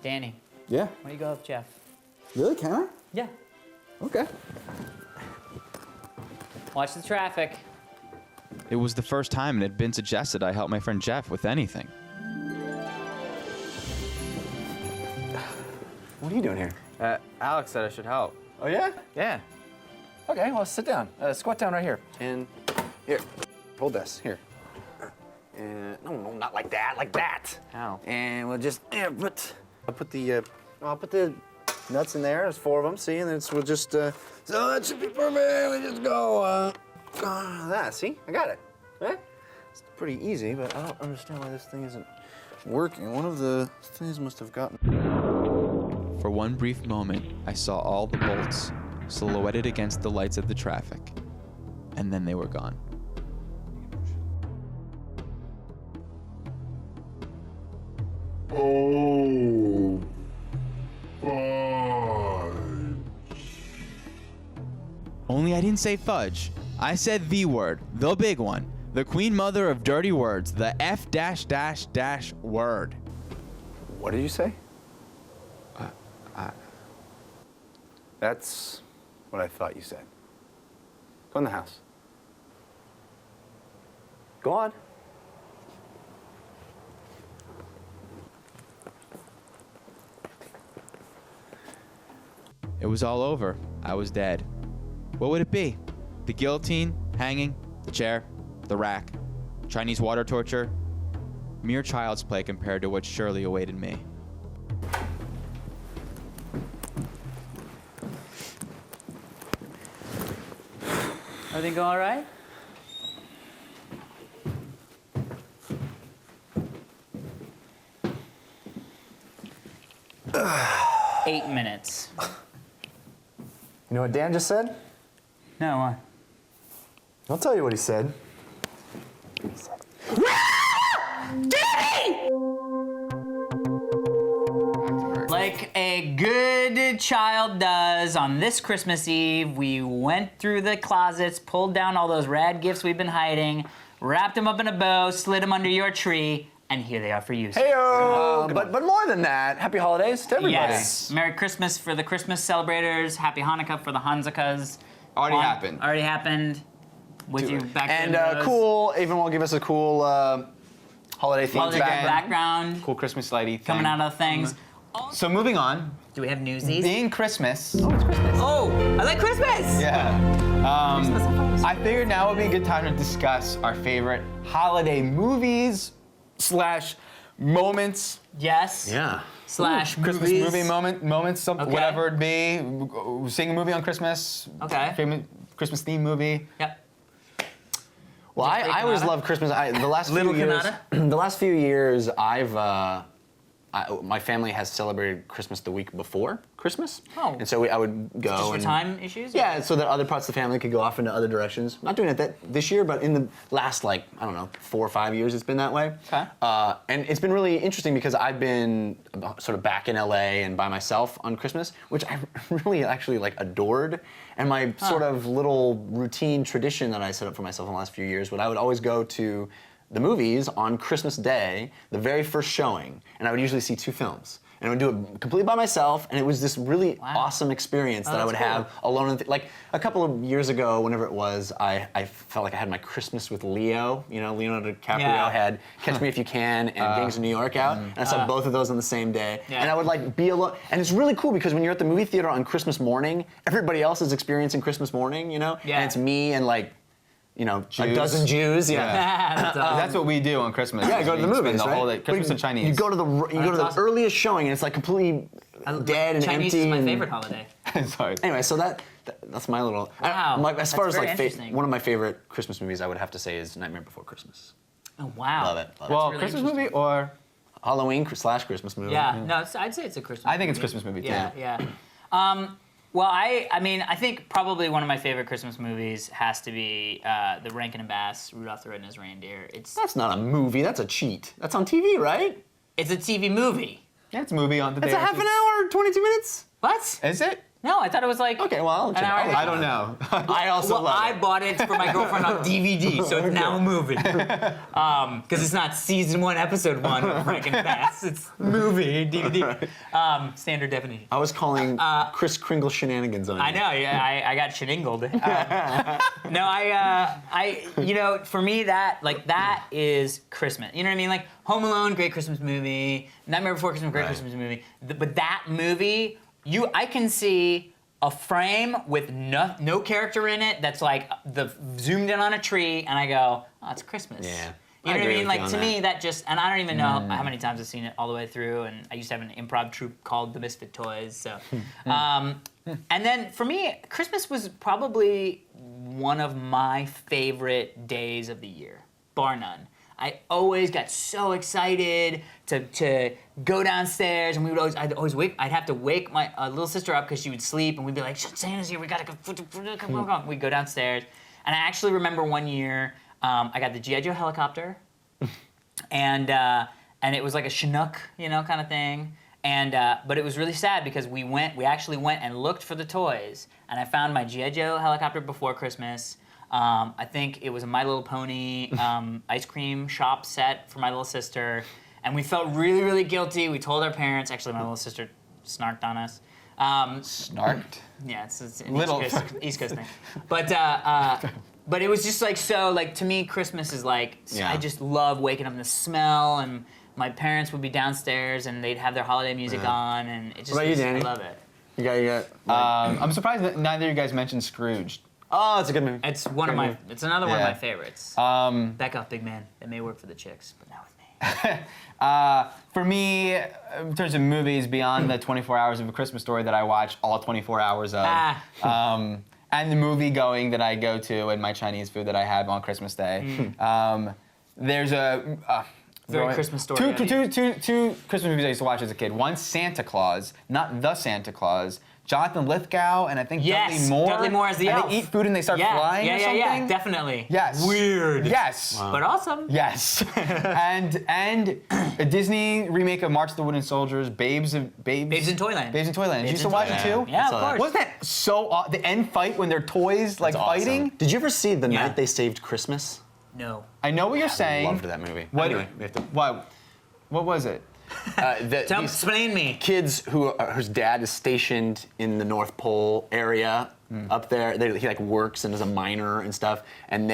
Danny, Yeah. why don't you go with Jeff? Really? Can I? Yeah. Okay. Watch the traffic. It was the first time it had been suggested I help my friend Jeff with anything. What are you doing here? Alex said I should help. Oh, yeah? Yeah. Okay, well, sit down. Squat down right here. And here, hold this. Here. And no, not like that. Like that. How? And we'll just I'll put the nuts in there. There's 4 of them. See, and then we'll just so that should be perfect. We just go that. See, I got it. Right? It's pretty easy, but I don't understand why this thing isn't working. One of the things must have gotten. For one brief moment, I saw all the bolts silhouetted against the lights of the traffic, and then they were gone. Oh, fudge. Only I didn't say fudge. I said the word, the big one, the queen mother of dirty words, the F dash dash dash word. What did you say? That's what I thought you said. Go in the house. Go on. It was all over. I was dead. What would it be? The guillotine, hanging, the chair, the rack, Chinese water torture? Mere child's play compared to what surely awaited me. Everything go all right? Ugh. 8 minutes. You know what Dan just said? No, what? I'll tell you what he said. Like a good child does on this Christmas Eve, we went through the closets, pulled down all those rad gifts we've been hiding, wrapped them up in a bow, slid them under your tree, and here they are for you. Heyo! But more than that, happy holidays to everybody. Yes. Merry Christmas for the Christmas celebrators. Happy Hanukkah for the Hanukahs. Already happened. Already happened. With you back And in cool, Avon will give us a cool holiday theme holiday background Cool Christmas lighty thing. coming out of things. So moving on, Do we have newsies? being Christmas. Oh, I like Christmas! Yeah. I figured now would be a good time to discuss our favorite holiday movies / moments. Yes. Yeah. Slash Christmas movies. movie moments, something, Okay. whatever it be. Seeing a movie on Christmas. Okay. Favorite Christmas themed movie. Yep. Well, Just I always Canada? love Christmas. The last Little few years, Canada? the last few years, my family has celebrated Christmas the week before Christmas. Oh. And so I would go Just for and time issues? yeah, so that other parts of the family could go off into other directions. Not doing it this year, but in the last 4 or 5 years, it's been that way. Okay. And it's been really interesting because I've been sort of back in LA and by myself on Christmas, which I really actually adored. And my sort of little routine tradition that I set up for myself in the last few years, I would always go to the movies on Christmas Day, the very first showing, and I would usually see 2 films. And I would do it completely by myself, and it was this really awesome experience that I would that's cool. have alone. A couple of years ago, whenever it was, I felt like I had my Christmas with Leo. You know, Leonardo DiCaprio had Catch Me If You Can and Gangs of New York out, and I saw both of those on the same day. Yeah. And I would be alone. And it's really cool because when you're at the movie theater on Christmas morning, everybody else is experiencing Christmas morning, you know? Yeah. And it's me and a Jews. dozen Jews. That's awesome. That's what we do on Christmas. Yeah, go to the We spend movies, the right? whole day, Christmas But and Chinese. You go to the awesome. earliest showing, and it's completely dead and Chinese empty. is my and- favorite holiday. Sorry. Anyway, so that's my little. Wow, As far that's as very interesting. one of my favorite Christmas movies, I would have to say is Nightmare Before Christmas. Oh, wow. Love it. Well, really Christmas interesting. movie or Halloween / Christmas movie. Yeah, no, I'd say it's a Christmas I think movie. it's Christmas movie, too. Yeah. Well, I think probably one of my favorite Christmas movies has to be the Rankin and Bass, Rudolph the Red-Nosed Reindeer. That's not a movie. That's a cheat. That's on TV, right? It's a TV movie. Yeah, it's a movie on the It's day. a half an hour, 22 minutes. What? Is it? No, I thought it was like Okay, well, I'll an check it hour out. and a half. I don't know. I also Well, love I it. bought it for my girlfriend on DVD, so it's now a movie. Because it's not season 1, episode 1 of Rankin Bass. It's movie, DVD. Standard definition. I was calling Kris Kringle shenanigans on you. I know, yeah, I got sheningled. No, for me that is Christmas. You know what I mean? Like Home Alone, great Christmas movie. Nightmare Before Christmas, great Christmas movie. But that movie, I can see a frame with no character in it that's like zoomed in on a tree, and I go, oh, it's Christmas. Yeah. You know what I agree mean? with Like you on to that. me, that just, and I don't even know how many times I've seen it all the way through. And I used to have an improv troupe called the Misfit Toys. So, and then for me, Christmas was probably one of my favorite days of the year, bar none. I always got so excited to go downstairs, and I'd have to wake my little sister up because she would sleep, and we'd be like, Santa's here, we gotta come on. We'd go downstairs, and I actually remember one year, I got the G.I. Joe helicopter, and it was like a Chinook, kind of thing. And but it was really sad because we actually went and looked for the toys, and I found my G.I. Joe helicopter before Christmas. I think it was a My Little Pony ice cream shop set for my little sister, and we felt really, really guilty. We told our parents. Actually, my little sister snarked on us. Snarked. Yeah, it's an Little- East Coast thing. But it was just like so. Like to me, Christmas is like Yeah. I just love waking up in the smell, and my parents would be downstairs and they'd have their holiday music on, and it just What about you, Danny? I love it. You got. I'm surprised that neither of you guys mentioned Scrooge. Oh, it's a good movie. It's one of my. It's another one of Yeah. my favorites. Back off, big man. It may work for the chicks, but not with me. For me, in terms of movies, beyond the 24 hours of A Christmas Story that I watch all 24 hours of, and the movie going that I go to, and my Chinese food that I have on Christmas Day, there's a Very Christmas Story. two Christmas movies I used to watch as a kid. One, Santa Claus, not the Santa Claus. Jonathan Lithgow and I think Yes, Dudley Moore. Dudley Moore as the and elf. they eat food and they start flying or something. Yeah, definitely. Yes. Weird. Yes. But awesome. Yes. and a Disney remake of March of the Wooden Soldiers, Babes in Toyland. Babes in Toyland. You used to in watch it Toyland. too? Yeah, of Saw course. that. Wasn't that so the end fight when they're toys like It's awesome. fighting? Did you ever see The Yeah. Night They Saved Christmas? No. I know what you're saying. Loved that movie. What, Anyway, we have to. what was it? Explain me. Kids whose dad is stationed in the North Pole area up there. He like works and is a miner and stuff. And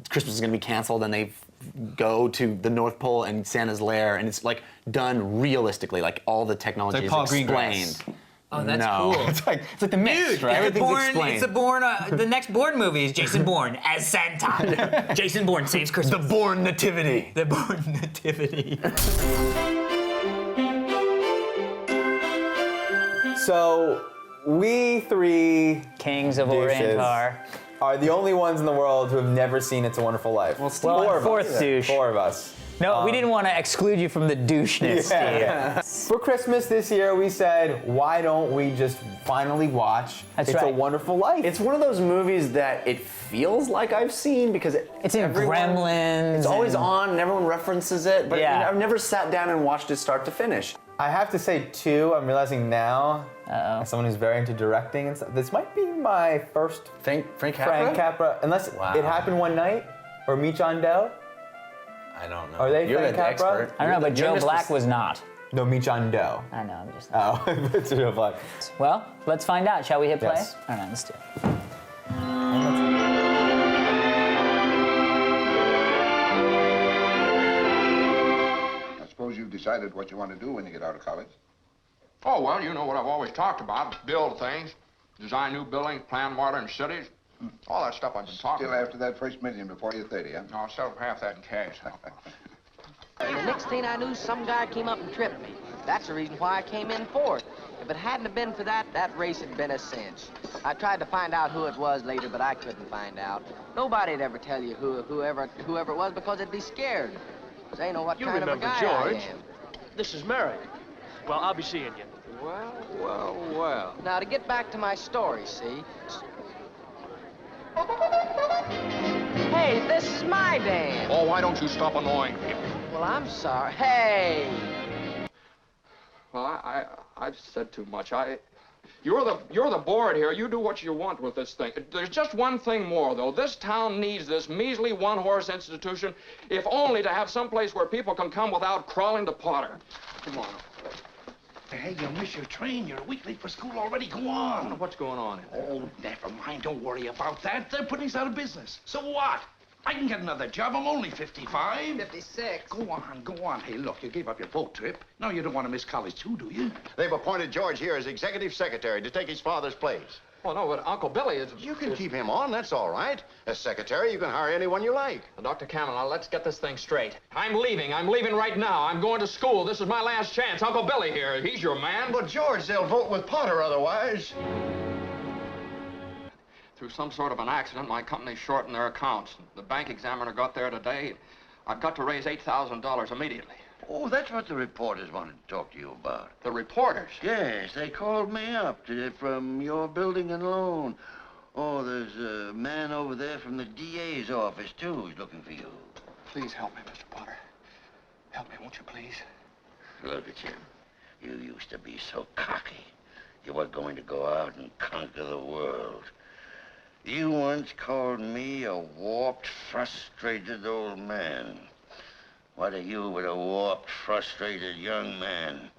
Christmas is gonna be canceled, and they go to the North Pole and Santa's lair, and it's like done realistically, like all the technology It's like is Paul explained. Greengrass. Oh, that's No. cool. It's like the mix, Dude, right? Everything's explained. It's the next Bourne movie is Jason Bourne as Santa. Jason Bourne saves Christmas. The Bourne Nativity. The Bourne Nativity. So, we three Kings of douches Orientar. are the only ones in the world who have never seen It's a Wonderful Life. Well, fourth douche. Four of us. No, we didn't want to exclude you from the doucheness. Yeah. For Christmas this year, we said, why don't we just finally watch That's It's a right. Wonderful Life? It's one of those movies that it feels like I've seen because It's in Gremlins. It's always and- on and everyone references it, but Yeah. I've never sat down and watched it start to finish. I have to say, too, I'm realizing now, as someone who's very into directing and stuff, this might be my first Frank Capra? Frank Capra, unless Wow. It Happened One Night or Meet John Doe. I don't know. Are they You're Frank the Capra? expert. I don't know, but You're Joe Mr. Black was not. No, Meet John Doe. I know, I'm just. Oh, it's Joe Black. Well, let's find out. Shall we hit play? Yes. All right, let's do it. I suppose you've decided what you want to do when you get out of college. Oh, well, you know what I've always talked about. Build things, design new buildings, plan modern cities. All that stuff I've been talking Still about. after that first million before you're 30, huh? No, I'll settle for half that in cash. And the next thing I knew, some guy came up and tripped me. That's the reason why I came in fourth. If it hadn't have been for that, that race had been a cinch. I tried to find out who it was later, but I couldn't find out. Nobody'd ever tell you whoever it was because they'd be scared. They ain't know what You kind of a remember guy George. I am. This is Mary. Well, I'll be seeing you. Well. Now, to get back to my story, see? Hey, this is my dance. Oh, why don't you stop annoying me? Well, I'm sorry. Hey! Well, I've said too much. You're the board here. You do what you want with this thing. There's just one thing more, though. This town needs this measly one-horse institution, if only to have some place where people can come without crawling to Potter. Come on. Hey, you'll miss your train. You're a week late for school already. Go on. What's going on? Oh, never mind. Don't worry about that. They're putting us out of business. So what? I can get another job. I'm only 55. 56. Go on, go on. Hey, look, you gave up your boat trip. Now you don't want to miss college too, do you? They've appointed George here as executive secretary to take his father's place. Well, no, but Uncle Billy is... You can keep him on, that's all right. As secretary, you can hire anyone you like. Now, Dr. Cameron, now let's get this thing straight. I'm leaving right now. I'm going to school. This is my last chance. Uncle Billy here, he's your man. But George, they'll vote with Potter otherwise. Through some sort of an accident, my company's short in their accounts. The bank examiner got there today. I've got to raise $8,000 immediately. Oh, that's what the reporters wanted to talk to you about. The reporters? Yes, they called me up from your building and loan. Oh, there's a man over there from the DA's office, too, who's looking for you. Please help me, Mr. Potter. Help me, won't you, please? Look at you. You used to be so cocky. You were going to go out and conquer the world. You once called me a warped, frustrated old man. What are you but a warped, frustrated young man?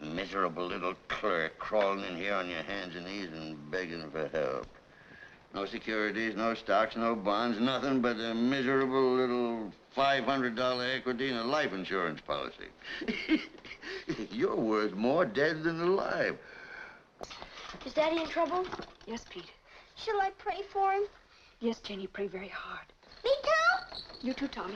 Miserable little clerk crawling in here on your hands and knees and begging for help. No securities, no stocks, no bonds, nothing but a miserable little $500 equity and a life insurance policy. You're worth more dead than alive. Is Daddy in trouble? Yes, Pete. Shall I pray for him? Yes, Jenny, pray very hard. Me too? You too, Tommy.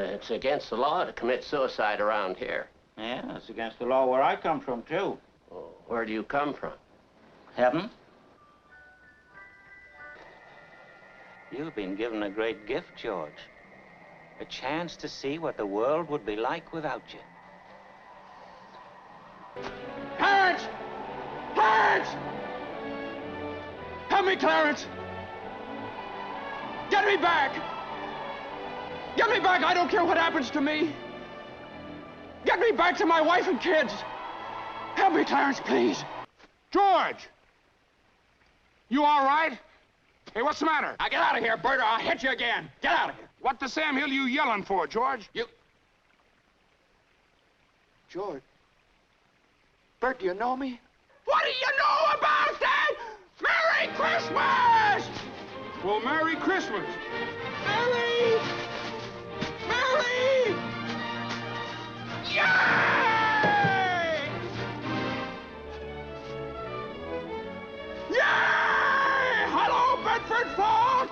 It's against the law to commit suicide around here. Yeah, it's against the law where I come from, too. Oh, where do you come from? Heaven? You've been given a great gift, George. A chance to see what the world would be like without you. Clarence! Clarence! Help me, Clarence! Get me back! Get me back! I don't care what happens to me! Get me back to my wife and kids! Help me, Clarence, please! George! You all right? Hey, what's the matter? Now get out of here, Bert, or I'll hit you again! Get out of here! What the Sam Hill you yelling for, George? George? Bert, do you know me? What do you know about that? Merry Christmas! Well, Merry Christmas. Merry! Merry! Yay! Yay! Hello, Bedford Falls!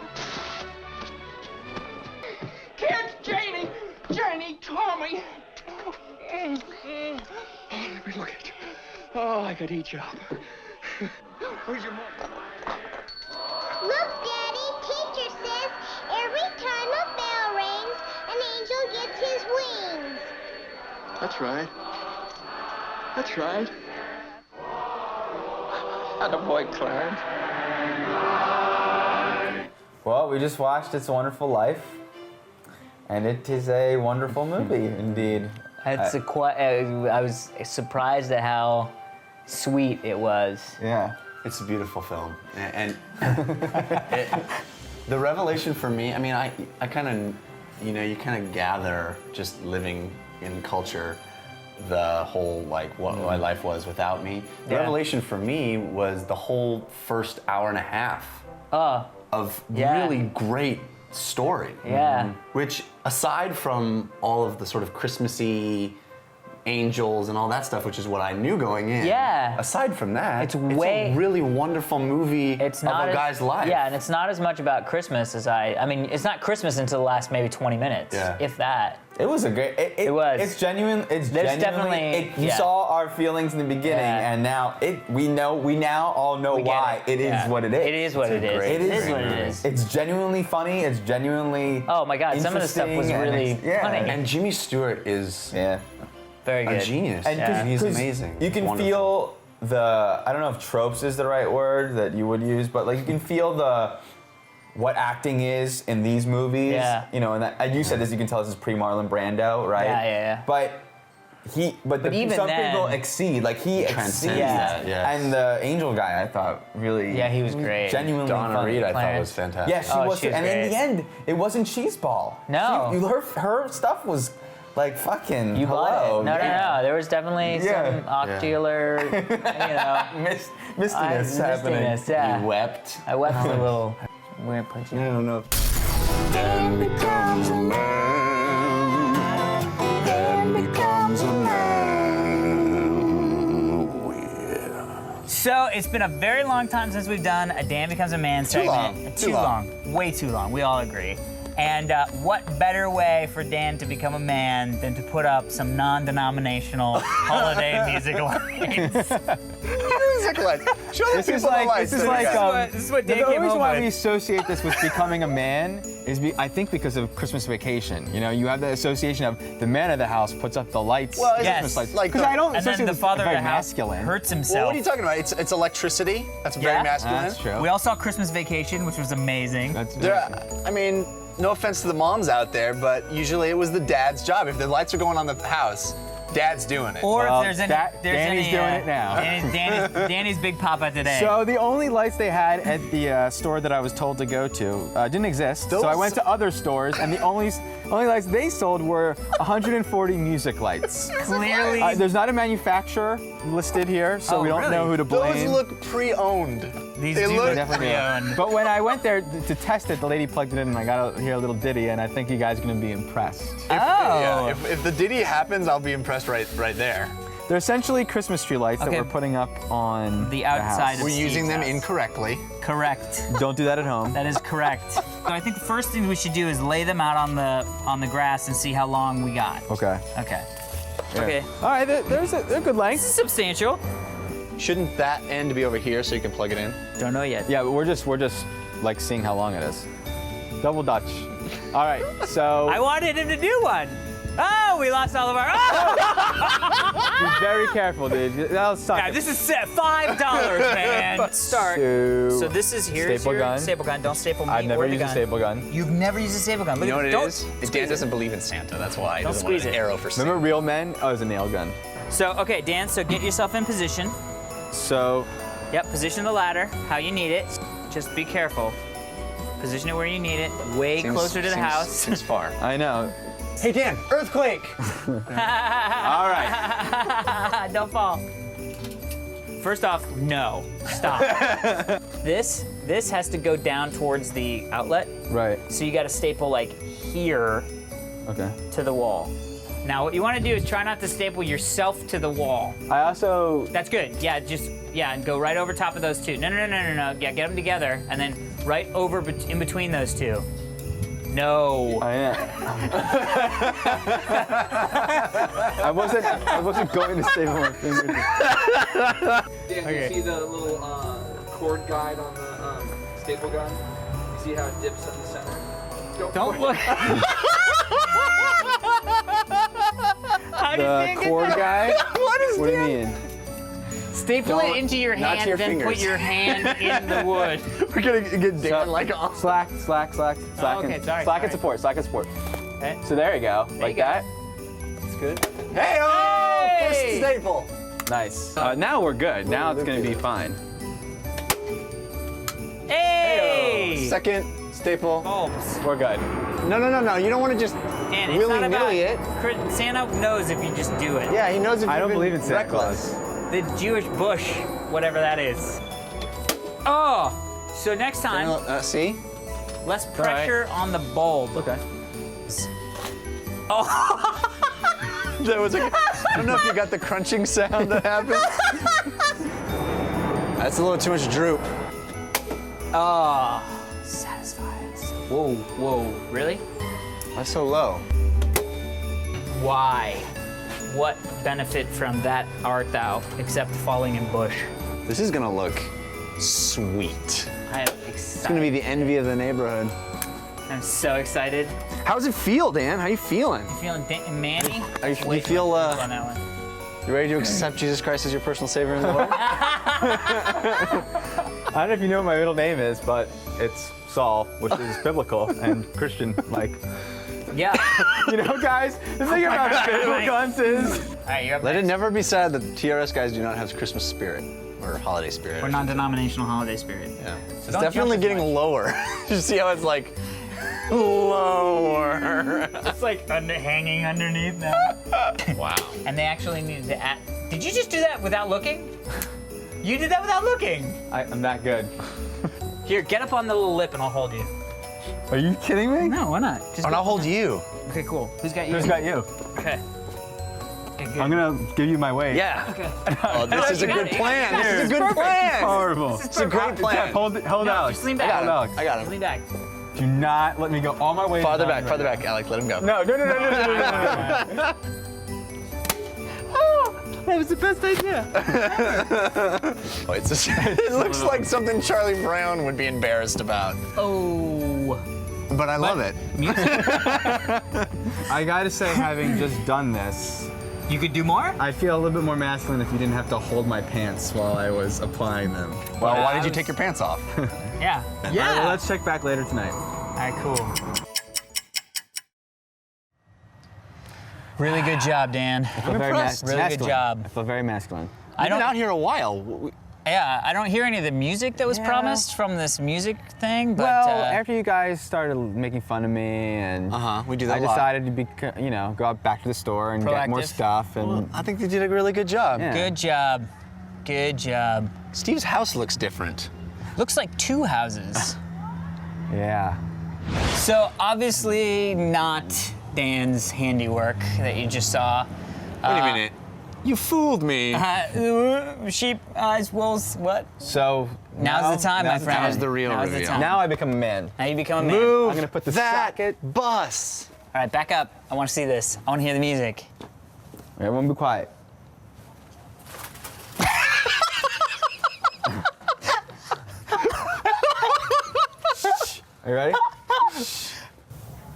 Kids, Janie! Janie, Tommy! Oh, let me look at you. Oh, I could eat you up. Where's your mom? Look, Daddy, teacher says every time a bell rings, an angel gets his wings. That's right. That's right. Attaboy, Clarence. Well, we just watched It's a Wonderful Life, and it is a wonderful movie, indeed. It's I was surprised at how sweet it was. Yeah, it's a beautiful film, and the revelation for me. I mean, I kind of, you kind of gather just living in culture, the whole like what my life was without me. The revelation for me was the whole first hour and a half of really great story. Yeah. Which, aside from all of the sort of Christmassy angels and all that stuff, which is what I knew going in. Yeah. Aside from that, It's a really wonderful movie of a guy's life. Yeah, and it's not as much about Christmas as I mean, it's not Christmas until the last maybe 20 minutes, if that. It was a great. It was. It's genuine. It's There's genuinely. definitely- You yeah. saw our feelings in the beginning, Yeah. and now we now all know We get why it is Yeah. what it is. It is what it is. It is what it is. It's genuinely funny. It's genuinely. Oh my God! Some of the stuff was interesting, and really it's- funny. And Jimmy Stewart is Very good. a genius. And Yeah. He's 'cause amazing. You can Wonderful. feel I don't know if tropes is the right word that you would use, but like you can feel what acting is in these movies. Yeah. You know, and you said this, you can tell this is pre-Marlon Brando, right? Yeah. But even some then- people exceed, like he exceeds. Yeah. Yes. And the angel guy, I thought really. Yeah, he was great. Genuinely Donna funny. Reed, I thought Clarence. was fantastic. Yeah, she Oh, was. she was And in great. the end, it wasn't cheeseball. No. Her stuff was like fucking. You bought hello. it. No. There was definitely Yeah. some ocular, Mistiness happening. mistiness, yeah. You wept. I wept a little. We're punching. I don't know. Dan becomes a man. Dan becomes a man. Oh, yeah. So it's been a very long time since we've done a Dan Becomes a Man segment. long. Too long. Way too long. We all agree. And what better way for Dan to become a man than to put up some non-denominational holiday music lines? Music lights. Show the This is people the like lights. this is There we like go. This is what Dan the came reason home why with. we associate this with becoming a man is I think because of Christmas Vacation. You know, you have the association of the man of the house puts up the lights. Well, it's Yes. Christmas lights. like Because I don't And then associate the this father of very the house masculine. hurts Well, himself. what are you talking about? It's electricity. That's Yeah. very masculine. That's true. We all saw Christmas Vacation, which was amazing. I mean, no offense to the moms out there, but usually it was the dad's job. If the lights are going on the house, dad's doing it. Or Well, if there's any, Danny's doing it now. Danny's Big Papa today. So the only lights they had at the store that I was told to go to didn't exist. So I went to other stores, and the only lights they sold were 140 music lights. Clearly, There's not a manufacturer listed here, so Oh, we don't really? know who to blame. Those look pre-owned. these they do look- look Definitely pre-owned. But when I went there to test it, the lady plugged it in, and I got to hear a little ditty, and I think you guys are gonna be impressed. Yeah, if the ditty happens, I'll be impressed right there. They're essentially Christmas tree lights Okay. that we're putting up on The outside house. of We're using Steve's them house. incorrectly. Correct. Don't do that at home. That is correct. So I think the first thing we should do is lay them out on the grass and see how long we got. Okay. Okay. Yeah. Okay. All right, they're good length. Substantial. Shouldn't that end be over here so you can plug it in? Don't know yet. Yeah, but we're just like seeing how long it is. Double Dutch. All right, so I wanted him to do one. Oh, we lost all of our. Oh! be very careful, dude. That'll suck. Yeah, this is set $5, man. Start. So this is here's Staple your gun. staple gun. Don't staple me I've never or the used a gun. staple gun. You've never used a staple gun. Look You know at what it don't is? squeeze Dan it. doesn't believe in Santa. That's why. He Don't doesn't want squeeze an it. arrow for Santa. Remember Real Men? Oh, it was a nail gun. So okay, Dan. So get yourself in position. So Yep. Position the ladder how you need it. Just be careful. Position it where you need it. Way closer to the house. Seems far. I know. Hey Dan, earthquake! All right. Don't fall. First off, no. Stop. This has to go down towards the outlet. Right. So you got to staple like here Okay. to the wall. Now what you want to do is try not to staple yourself to the wall. I also. That's good. Yeah, and go right over top of those two. No. Yeah, get them together and then right over in between those two. No. I wasn't going to staple my fingers. Dan, do you see the little cord guide on the staple gun? You see how it dips in the center? Don't look. The cord guy? What do you mean? Staple it into your not to hand, your then put fingers. your hand in the wood. We're gonna get Dan like on. Slack. okay, sorry, Slack and sorry. support. Okay. So there you go, There like you go. that. That's good. Hey, first staple. Nice. Now we're good. Now it's gonna be fine. Hey! Second staple. Bulbs. We're good. No. You don't want to just And it's not about willy-nilly it. Santa knows if you just do it. Yeah, he knows if I you've don't been believe in Santa reckless. The Jewish bush, whatever that is. Oh, so next time, See? less pressure on the bulb. Okay. Oh, There was I don't know if you got the crunching sound that happened. That's a little too much droop. oh, satisfying. Whoa, really? That's so low. Why? What benefit from that art thou, except falling in bush? This is gonna look sweet. I am It's excited. gonna be the envy of the neighborhood. I'm so excited. How does it feel, Dan? How you feeling? Feeling Manny? Do you Wait, feel on that one. you ready to accept Jesus Christ as your personal savior in the Lord? I don't know if you know what my middle name is, but it's Saul, which is biblical and Christian, like. Yeah. You know, guys, the thing about biblical is. All right, you're up Let it next. never be said that TRS guys do not have Christmas spirit or holiday spirit. Or non-denominational holiday spirit. Yeah. It's don't definitely jump as getting lower. You see how it's like lower. It's like hanging underneath that. Wow. And they actually needed to add. Did you just do that without looking? You did that without looking. I'm that good. Here, get up on the little lip and I'll hold you. Are you kidding me? No, why not? And I'll hold you. Okay, cool. Who's got you? Who's got you? Okay. Okay, good. I'm gonna give you my weight. Yeah. Okay. Oh, this is a good plan. This is a good Perfect. plan. Horrible. It's a great plan. Jeff, hold No, Alex. just lean back. Hold Alex. I got him. Lean back. Do not let me go. All my weight. Farther is on back, right now. Alex. Let him go. No. That was the best idea. Oh, it's just, it looks like something Charlie Brown would be embarrassed about. Oh. But I love it. I gotta say, having just done this, You could do more? I feel a little bit more masculine if you didn't have to hold my pants while I was applying them. Well, why did you take your pants off? Yeah. All right, well, let's check back later tonight. All right, cool. Really good job, Dan. I feel very impressed. Really good masculine. job. I feel very masculine. I Been don't. out here a while. Yeah, I don't hear any of the music that was Yeah. promised from this music thing. But Well, after you guys started making fun of me and We do that I a lot. decided to be, go out back to the store and get more Proactive. stuff. And Well, I think they did a really good job. Yeah. good job. Good job. Steve's house looks different. Looks like two houses. yeah. So obviously not Dan's handiwork that you just saw. Wait a minute. You fooled me. Sheep, eyes, wolves, what? So Now's the time, my friend. Now's the real Now's the reveal. time. now I become a man. Now you become a man. Move I'm gonna put the that socket. bus. All right, back up. I want to see this. I want to hear the music. Everyone be quiet. Are you ready?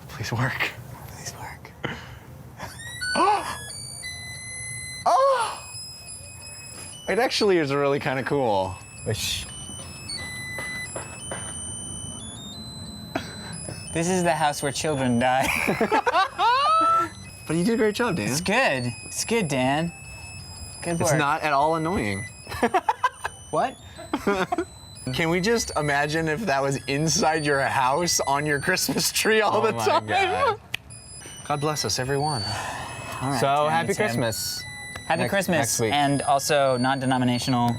Please work. Please work. Oh! It actually is really kind of cool. Shh. This is the house where children die. But you did a great job, Dan. It's good. It's good, Dan. Good work. It's not at all annoying. What? Can we just imagine if that was inside your house on your Christmas tree all the my time? God. God bless us, everyone. All right, So Tim, happy Tim. Christmas. Happy Next- Christmas. next week. And also non-denominational.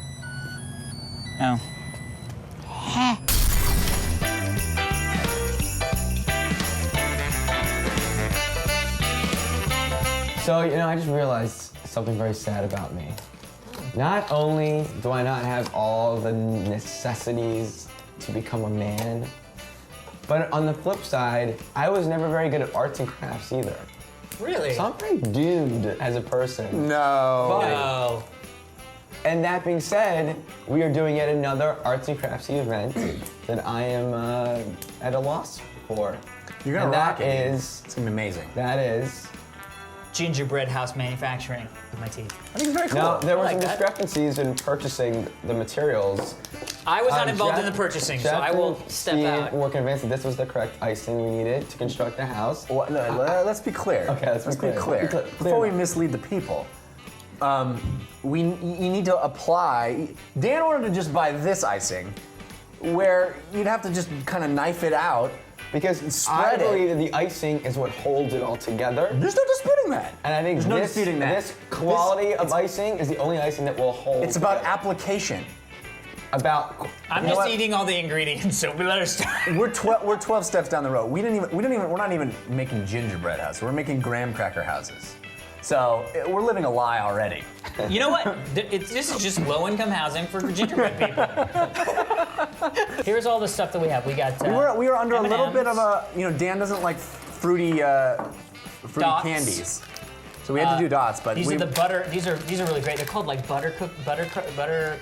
Oh. So, I just realized something very sad about me. Not only do I not have all the necessities to become a man, but on the flip side, I was never very good at arts and crafts either. Really? So I'm very doomed as a person. No. No. And that being said, we are doing yet another arts and craftsy event that I am at a loss for. You're gonna and rock that it. is, It's gonna be amazing. that is, Gingerbread house manufacturing with my teeth. I think it's very cool. now there were I like some that. discrepancies in purchasing the materials. I was not involved in Jeff- the purchasing, so Jeff I will and step Steve out. were convinced that this was the correct icing we needed to construct the house. Let's be clear. Okay, let's be clear. Clear Before we now. mislead the people, you need to apply. Dan wanted to just buy this icing, where you'd have to just kind of knife it out. Because I Spread it. believe that the icing is what holds it all together. There's no disputing that. And I think There's no this, disputing that. this quality of icing is the only icing that will hold. It's about together. application. About. I'm You know just what? eating all the ingredients, so we let her start. We're 12 steps down the road. We're not even making gingerbread houses. We're making graham cracker houses. So we're living a lie already. You know what? This is just low-income housing for gingerbread people. Here's all the stuff that we have. We got. We were under a little M&Ms. bit of a. Dan doesn't like fruity Dots. candies. So we had to do dots, but these are the butter. These are really great. They're called like butter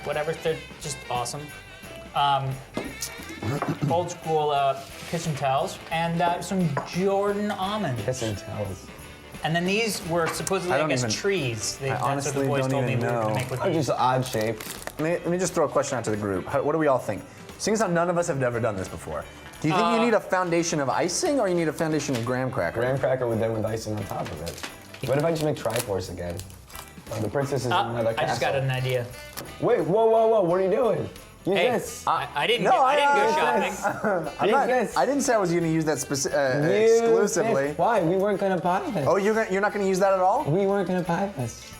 whatever. They're just awesome. Old school kitchen towels and some Jordan almonds. Kitchen towels. And then these were supposedly, I guess, trees. That's what the boys told me we were gonna make with They're these. just odd shaped. Let me just throw a question out to the group. What do we all think? Seeing as how none of us have ever done this before, do you think you need a foundation of icing or you need a foundation of graham cracker? Graham cracker with icing on top of it. What if I just make Triforce again? The princess is in another castle. I just got an idea. Wait, whoa, what are you doing? Use this. I didn't go shopping. I didn't say I was going to use that exclusively. This. Why? We weren't going to buy this. Oh, you're not going to use that at all? We weren't going to buy this.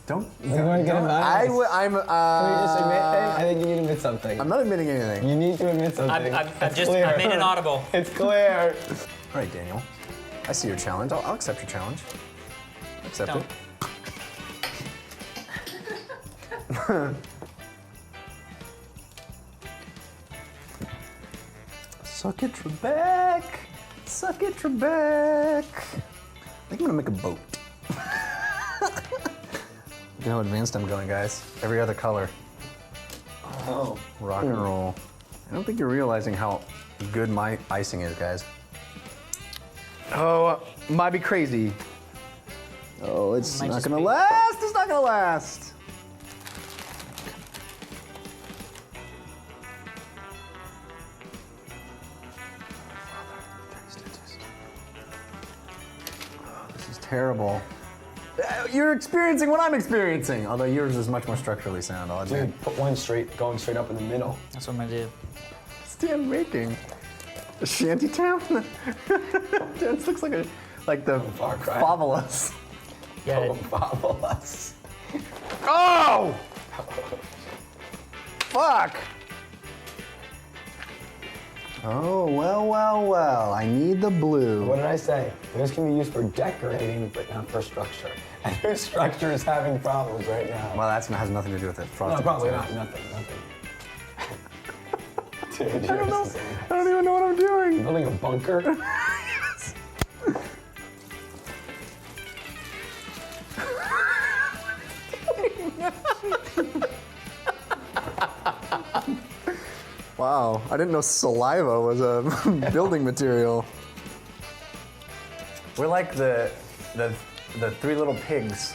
We weren't going to buy this. Can you just admit things? I think you need to admit something. I'm not admitting anything. You need to admit something. I made it audible. It's clear. All right, Daniel. I see your challenge. I'll accept your challenge. Accept it. Suck it, Trebek. Suck it, Trebek. I think I'm gonna make a boat. Look at how advanced I'm going, guys. Every other color. Oh. Rock and roll. I don't think you're realizing how good my icing is, guys. Oh, might be crazy. Oh, it's not gonna last. It's not gonna last. This is terrible. You're experiencing what I'm experiencing. Although yours is much more structurally sound, I'll admit. Dude, put one going straight up in the middle. That's what I'm gonna do. What's Dan making? A shantytown? This looks like the favelas. Yeah. Favelas. Oh! Fuck! Oh, well. I need the blue. What did I say? This can be used for decorating, but not for structure. And your structure is having problems right now. Well, that has nothing to do with it. No, probably not. Nothing. Dude, I don't even know what I'm doing. You're building a bunker? Wow, I didn't know saliva was a building material. We're like the three little pigs.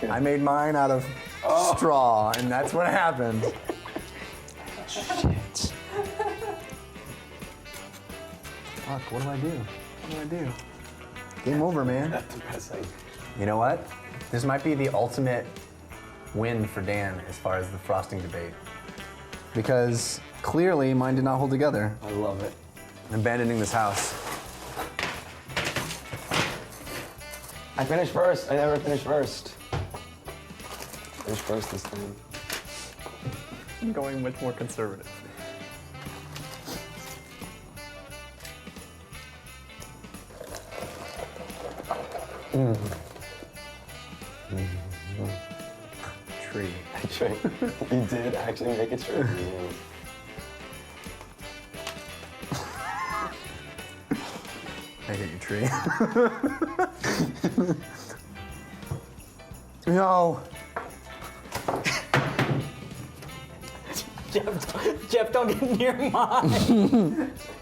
I made mine out of straw, and that's what happened. Shit. Fuck, what do I do? Game over, man. That's depressing. You know what? This might be the ultimate win for Dan as far as the frosting debate. Because clearly mine did not hold together. I love it. I'm abandoning this house. I finished first. I never finished first. Finished first this time. I'm going much more conservative. Tree. You did actually make it true. I hate you, tree. No. Jeff, don't get near mine.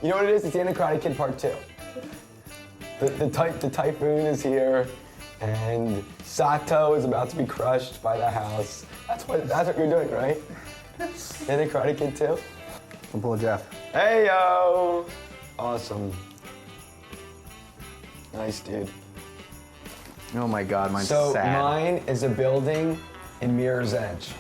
You know what it is? It's the end of Karate Kid Part 2. The typhoon is here, and Sato is about to be crushed by the house. That's what you're doing, right? End of Karate Kid 2? I'll pull a Jeff. Hey yo! Awesome. Nice, dude. Oh my God, mine's so sad. Mine is a building in Mirror's Edge.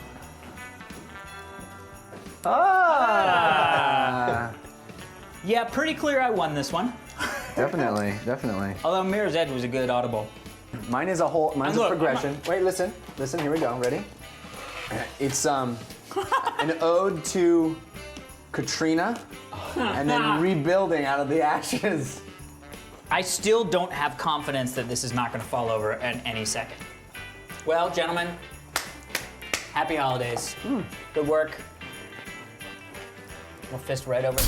Yeah, pretty clear I won this one. Definitely. Although Mirror's Edge was a good audible. Mine's a progression. Wait, listen, here we go, ready? It's an ode to Katrina and then rebuilding out of the ashes. I still don't have confidence that this is not gonna fall over at any second. Well, gentlemen, happy holidays. Good work. We'll fist right over the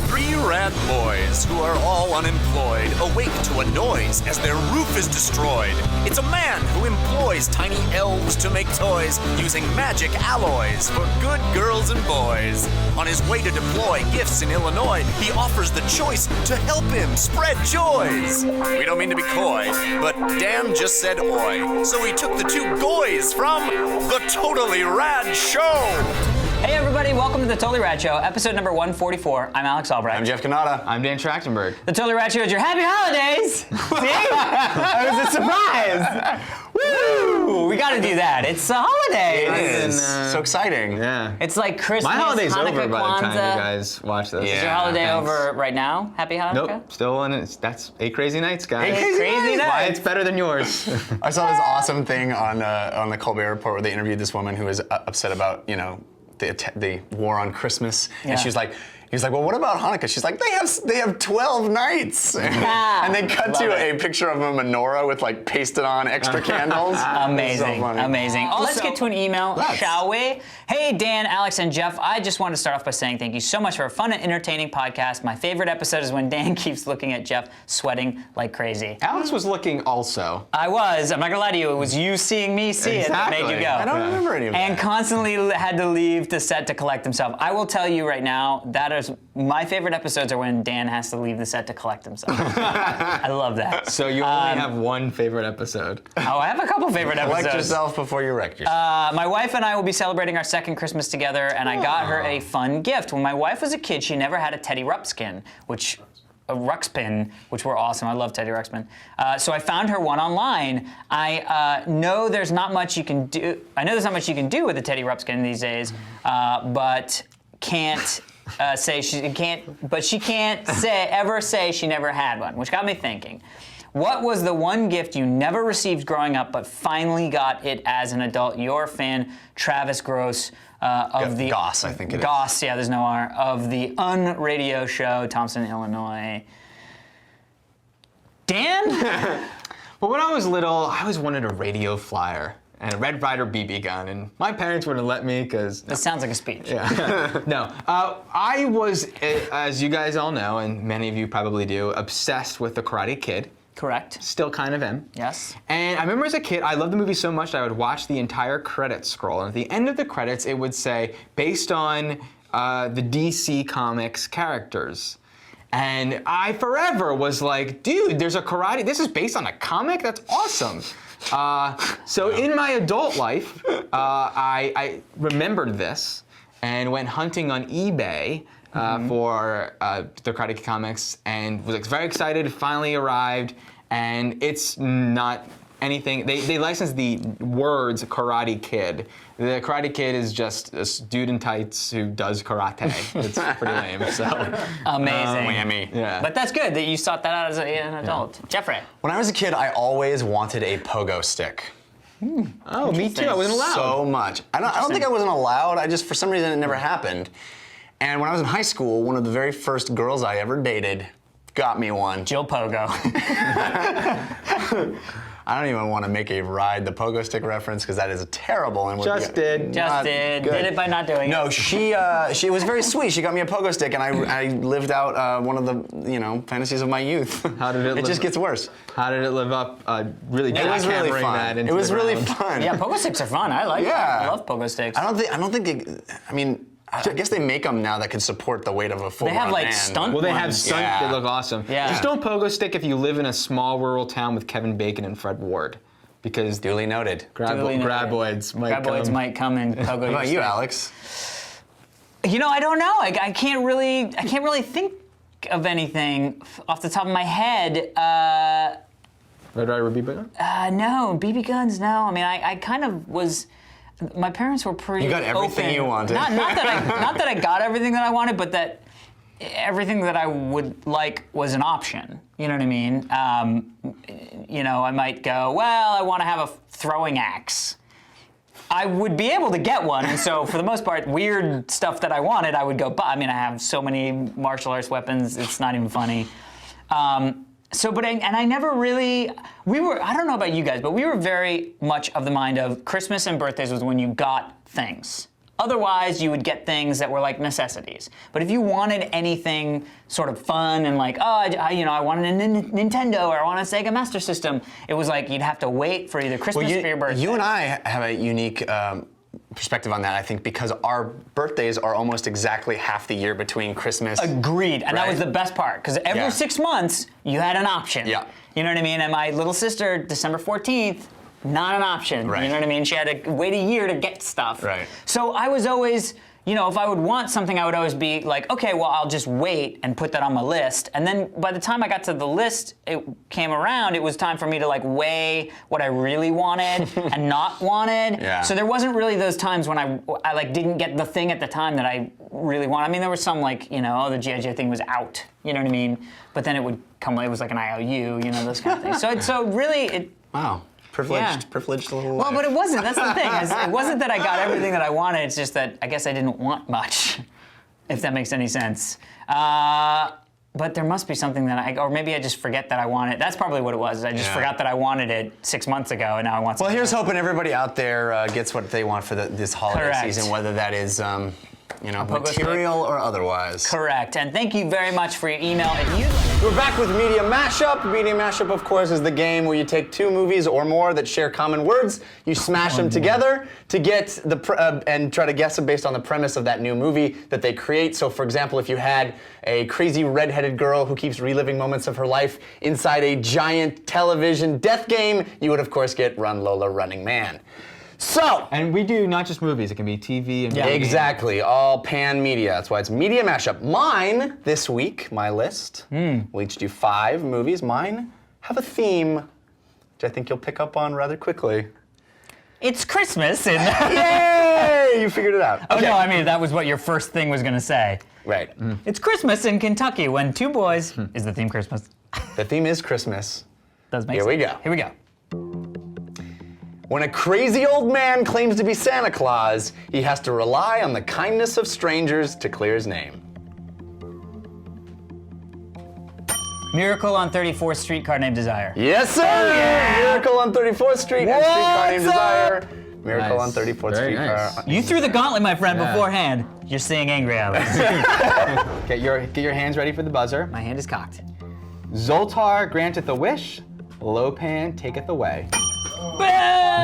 Three rad boys who are all unemployed awake to a noise as their roof is destroyed. It's a man who employs tiny elves to make toys using magic alloys for good girls and boys. On his way to deploy gifts in Illinois, he offers the choice to help him spread joys. We don't mean to be coy, but Dan just said oi, so he took the two goys from The Totally Rad Show. Hey everybody, welcome to the Totally Rad Show, episode number 144. I'm Alex Albrecht. I'm Jeff Canada. I'm Dan Trachtenberg. The Totally Rad Show is your happy holidays! See? That was a surprise! Woo! We gotta do that. It's a holiday. It is. So exciting. Yeah. It's like Christmas, My holiday's Hanukkah, over by the time you Kwanzaa. guys watch this. Is your holiday over right now? Happy Hanukkah? Nope, still in it. That's 8 crazy nights, guys. 8 crazy nights. Why it's better than yours. I saw this awesome thing on the Colbert Report where they interviewed this woman who was upset about, the war on Christmas, and she was like, he was like, well, what about Hanukkah? She's like, they have 12 nights. And they cut to a picture of a menorah with like pasted on extra candles. Amazing, So funny. amazing. Let's get to an email, shall we? Hey, Dan, Alex, and Jeff. I just want to start off by saying thank you so much for a fun and entertaining podcast. My favorite episode is when Dan keeps looking at Jeff sweating like crazy. Alex was looking also. I was. I'm not gonna lie to you. It was you seeing me see it that made you go. I don't remember any of that. And constantly had to leave the set to collect himself. I will tell you right now, that is my favorite episodes are when Dan has to leave the set to collect himself. I love that. So you only have one favorite episode. Oh, I have a couple favorite episodes. Collect yourself before you wreck yourself. My wife and I will be celebrating our second Christmas together, and I got her a fun gift. When my wife was a kid, she never had a Teddy Ruxpin, which were awesome. I love Teddy Ruxpin. So I found her one online. I know there's not much you can do. I know there's not much you can do with a Teddy Ruxpin these days, but can't say she can't. But she can't ever say she never had one, which got me thinking. What was the one gift you never received growing up, but finally got it as an adult? Your fan, Travis Gross. Of the Goss, I think it is. Goss, yeah, there's no R, of the Radio show, Thompson, Illinois. Dan? Well, when I was little, I always wanted a radio flyer and a Red Ryder BB gun, and my parents wouldn't let me because... This sounds like a speech. Yeah. No. I was, as you guys all know, and many of you probably do, obsessed with The Karate Kid. Correct. Still kind of am. Yes. And I remember as a kid, I loved the movie so much that I would watch the entire credits scroll. And at the end of the credits, it would say, based on the DC Comics characters. And I forever was like, dude, there's a karate, this is based on a comic? That's awesome. So in my adult life, I remembered this and went hunting on eBay for the Karate Kid comics, and was very excited. It finally arrived, and it's not anything. They licensed the words Karate Kid. The Karate Kid is just a dude in tights who does karate. It's pretty lame. So amazing. Whammy. Yeah. But that's good that you sought that out as an adult. Yeah. Jeffrey. When I was a kid, I always wanted a pogo stick. Oh, me too. I wasn't allowed. So much. I don't think I wasn't allowed. I just, for some reason, it never happened. And when I was in high school, one of the very first girls I ever dated got me one. Jill Pogo. I don't even want to make a Ride the Pogo Stick reference because that is terrible. And Just did. Just did. Good. Did it by not doing it. No, she was very sweet. She got me a pogo stick, and I lived out one of the fantasies of my youth. How did it? It just gets worse. How did it live up? Really, it was really fun. That into it was the really ground? fun. Yeah, pogo sticks are fun. I like them. I love pogo sticks. I don't think. I guess they make them now that could support the weight of a full. They have like man. stunt. Well, they have ones. stunt. Yeah. They look awesome. Yeah. Just don't pogo stick if you live in a small rural town with Kevin Bacon and Fred Ward, because duly noted. Graboids might come and pogo. What about you, stick. Alex? I don't know. I can't really think of anything off the top of my head. Red Ryder BB gun? No, BB guns. No. I mean, I kind of was. My parents were pretty. You got everything open. you wanted. Not that I got everything that I wanted, but that everything that I would like was an option. You know what I mean? I might go, well, I want to have a throwing axe. I would be able to get one, and so for the most part, weird stuff that I wanted, I would go buy. I mean, I have so many martial arts weapons, it's not even funny. I never really, I don't know about you guys, but we were very much of the mind of Christmas and birthdays was when you got things. Otherwise, you would get things that were like necessities. But if you wanted anything sort of fun and like, I wanted a Nintendo or I want a Sega Master System, it was like you'd have to wait for either Christmas or your birthday. You and I have a unique perspective on that, I think, because our birthdays are almost exactly half the year between Christmas. Agreed, and that was the best part, because every 6 months, you had an option. Yeah. You know what I mean? And my little sister, December 14th, not an option. Right. You know what I mean? She had to wait a year to get stuff. Right. So I was always, if I would want something, I would always be like, okay, well, I'll just wait and put that on my list. And then by the time I got to the list, it came around, it was time for me to like weigh what I really wanted and not wanted. Yeah. So there wasn't really those times when I like didn't get the thing at the time that I really wanted. I mean, there was some like, the G.I. Joe thing was out, you know what I mean? But then it would come, it was like an IOU, those kind of things. So really it... Wow. Privileged little Well, but it wasn't. That's the thing. It wasn't that I got everything that I wanted. It's just that I guess I didn't want much, if that makes any sense. But there must be something that or maybe I just forget that I want it. That's probably what it was. I just forgot that I wanted it 6 months ago, and now I want something. Well, here's hoping everybody out there gets what they want for this holiday season, whether that is, material or otherwise. Correct. And thank you very much for your email. We're back with Media Mashup. Media Mashup, of course, is the game where you take two movies or more that share common words, you smash them together to get and try to guess them based on the premise of that new movie that they create. So, for example, if you had a crazy redheaded girl who keeps reliving moments of her life inside a giant television death game, you would, of course, get Run Lola Running Man. So, and we do not just movies, it can be TV and video exactly, all pan media. That's why it's Media Mashup. Mine, this week, my list, we'll each do 5 movies. Mine have a theme, which I think you'll pick up on rather quickly. It's Christmas. Yay! You figured it out. Oh, no, I mean, that was what your first thing was going to say. Right. It's Christmas in Kentucky when 2 boys, is the theme Christmas? The theme is Christmas. Does make sense. Here we go. When a crazy old man claims to be Santa Claus, he has to rely on the kindness of strangers to clear his name. Miracle on 34th Street, Car Named Desire. Yes, sir! Miracle on 34th Street and Streetcar Named Desire. Miracle on 34th Street. Nice. You threw the gauntlet, my friend, beforehand. You're seeing angry Alex. Get your hands ready for the buzzer. My hand is cocked. Zoltar granteth a wish, Lopan taketh away.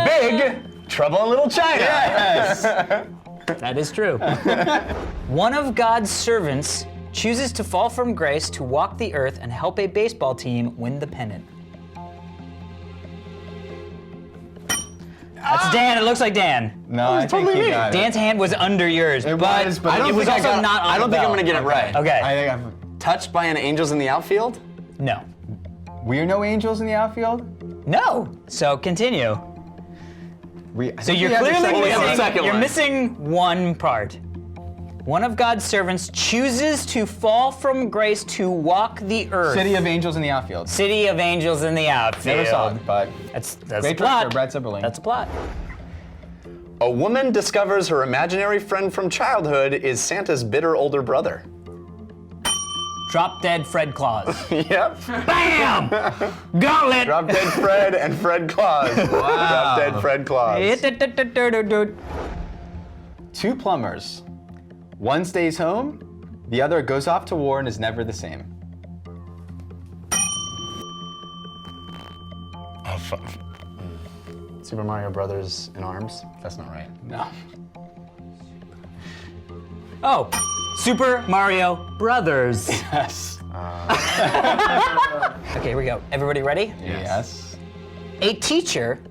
Big Trouble in Little China. Yes. That is true. One of God's servants chooses to fall from grace to walk the earth and help a baseball team win the pennant. That's Dan. It looks like Dan. No, I think he got it. Dan's hand was under yours, but I don't it think was also not on I don't the think I'm bell. gonna get it right. Okay. I think I've... Touched by an Angels in the Outfield? No. We're no angels in the outfield? No. So continue. So you're we have the clearly second missing one part. One of God's servants chooses to fall from grace to walk the earth. City of Angels in the Outfield. City of Angels in the Outfield. Never saw it, but that's great the plot. director, Brad Silberling. That's a plot. A woman discovers her imaginary friend from childhood is Santa's bitter older brother. Drop Dead Fred Claus. Yep. Bam! Gauntlet! Drop Dead Fred and Fred Claus. Drop Dead Fred Claus. 2 plumbers. One stays home, the other goes off to war and is never the same. Super Mario Brothers in Arms? That's not right. No. Oh, Super Mario Brothers. Yes. Okay, here we go. Everybody ready? Yes. A teacher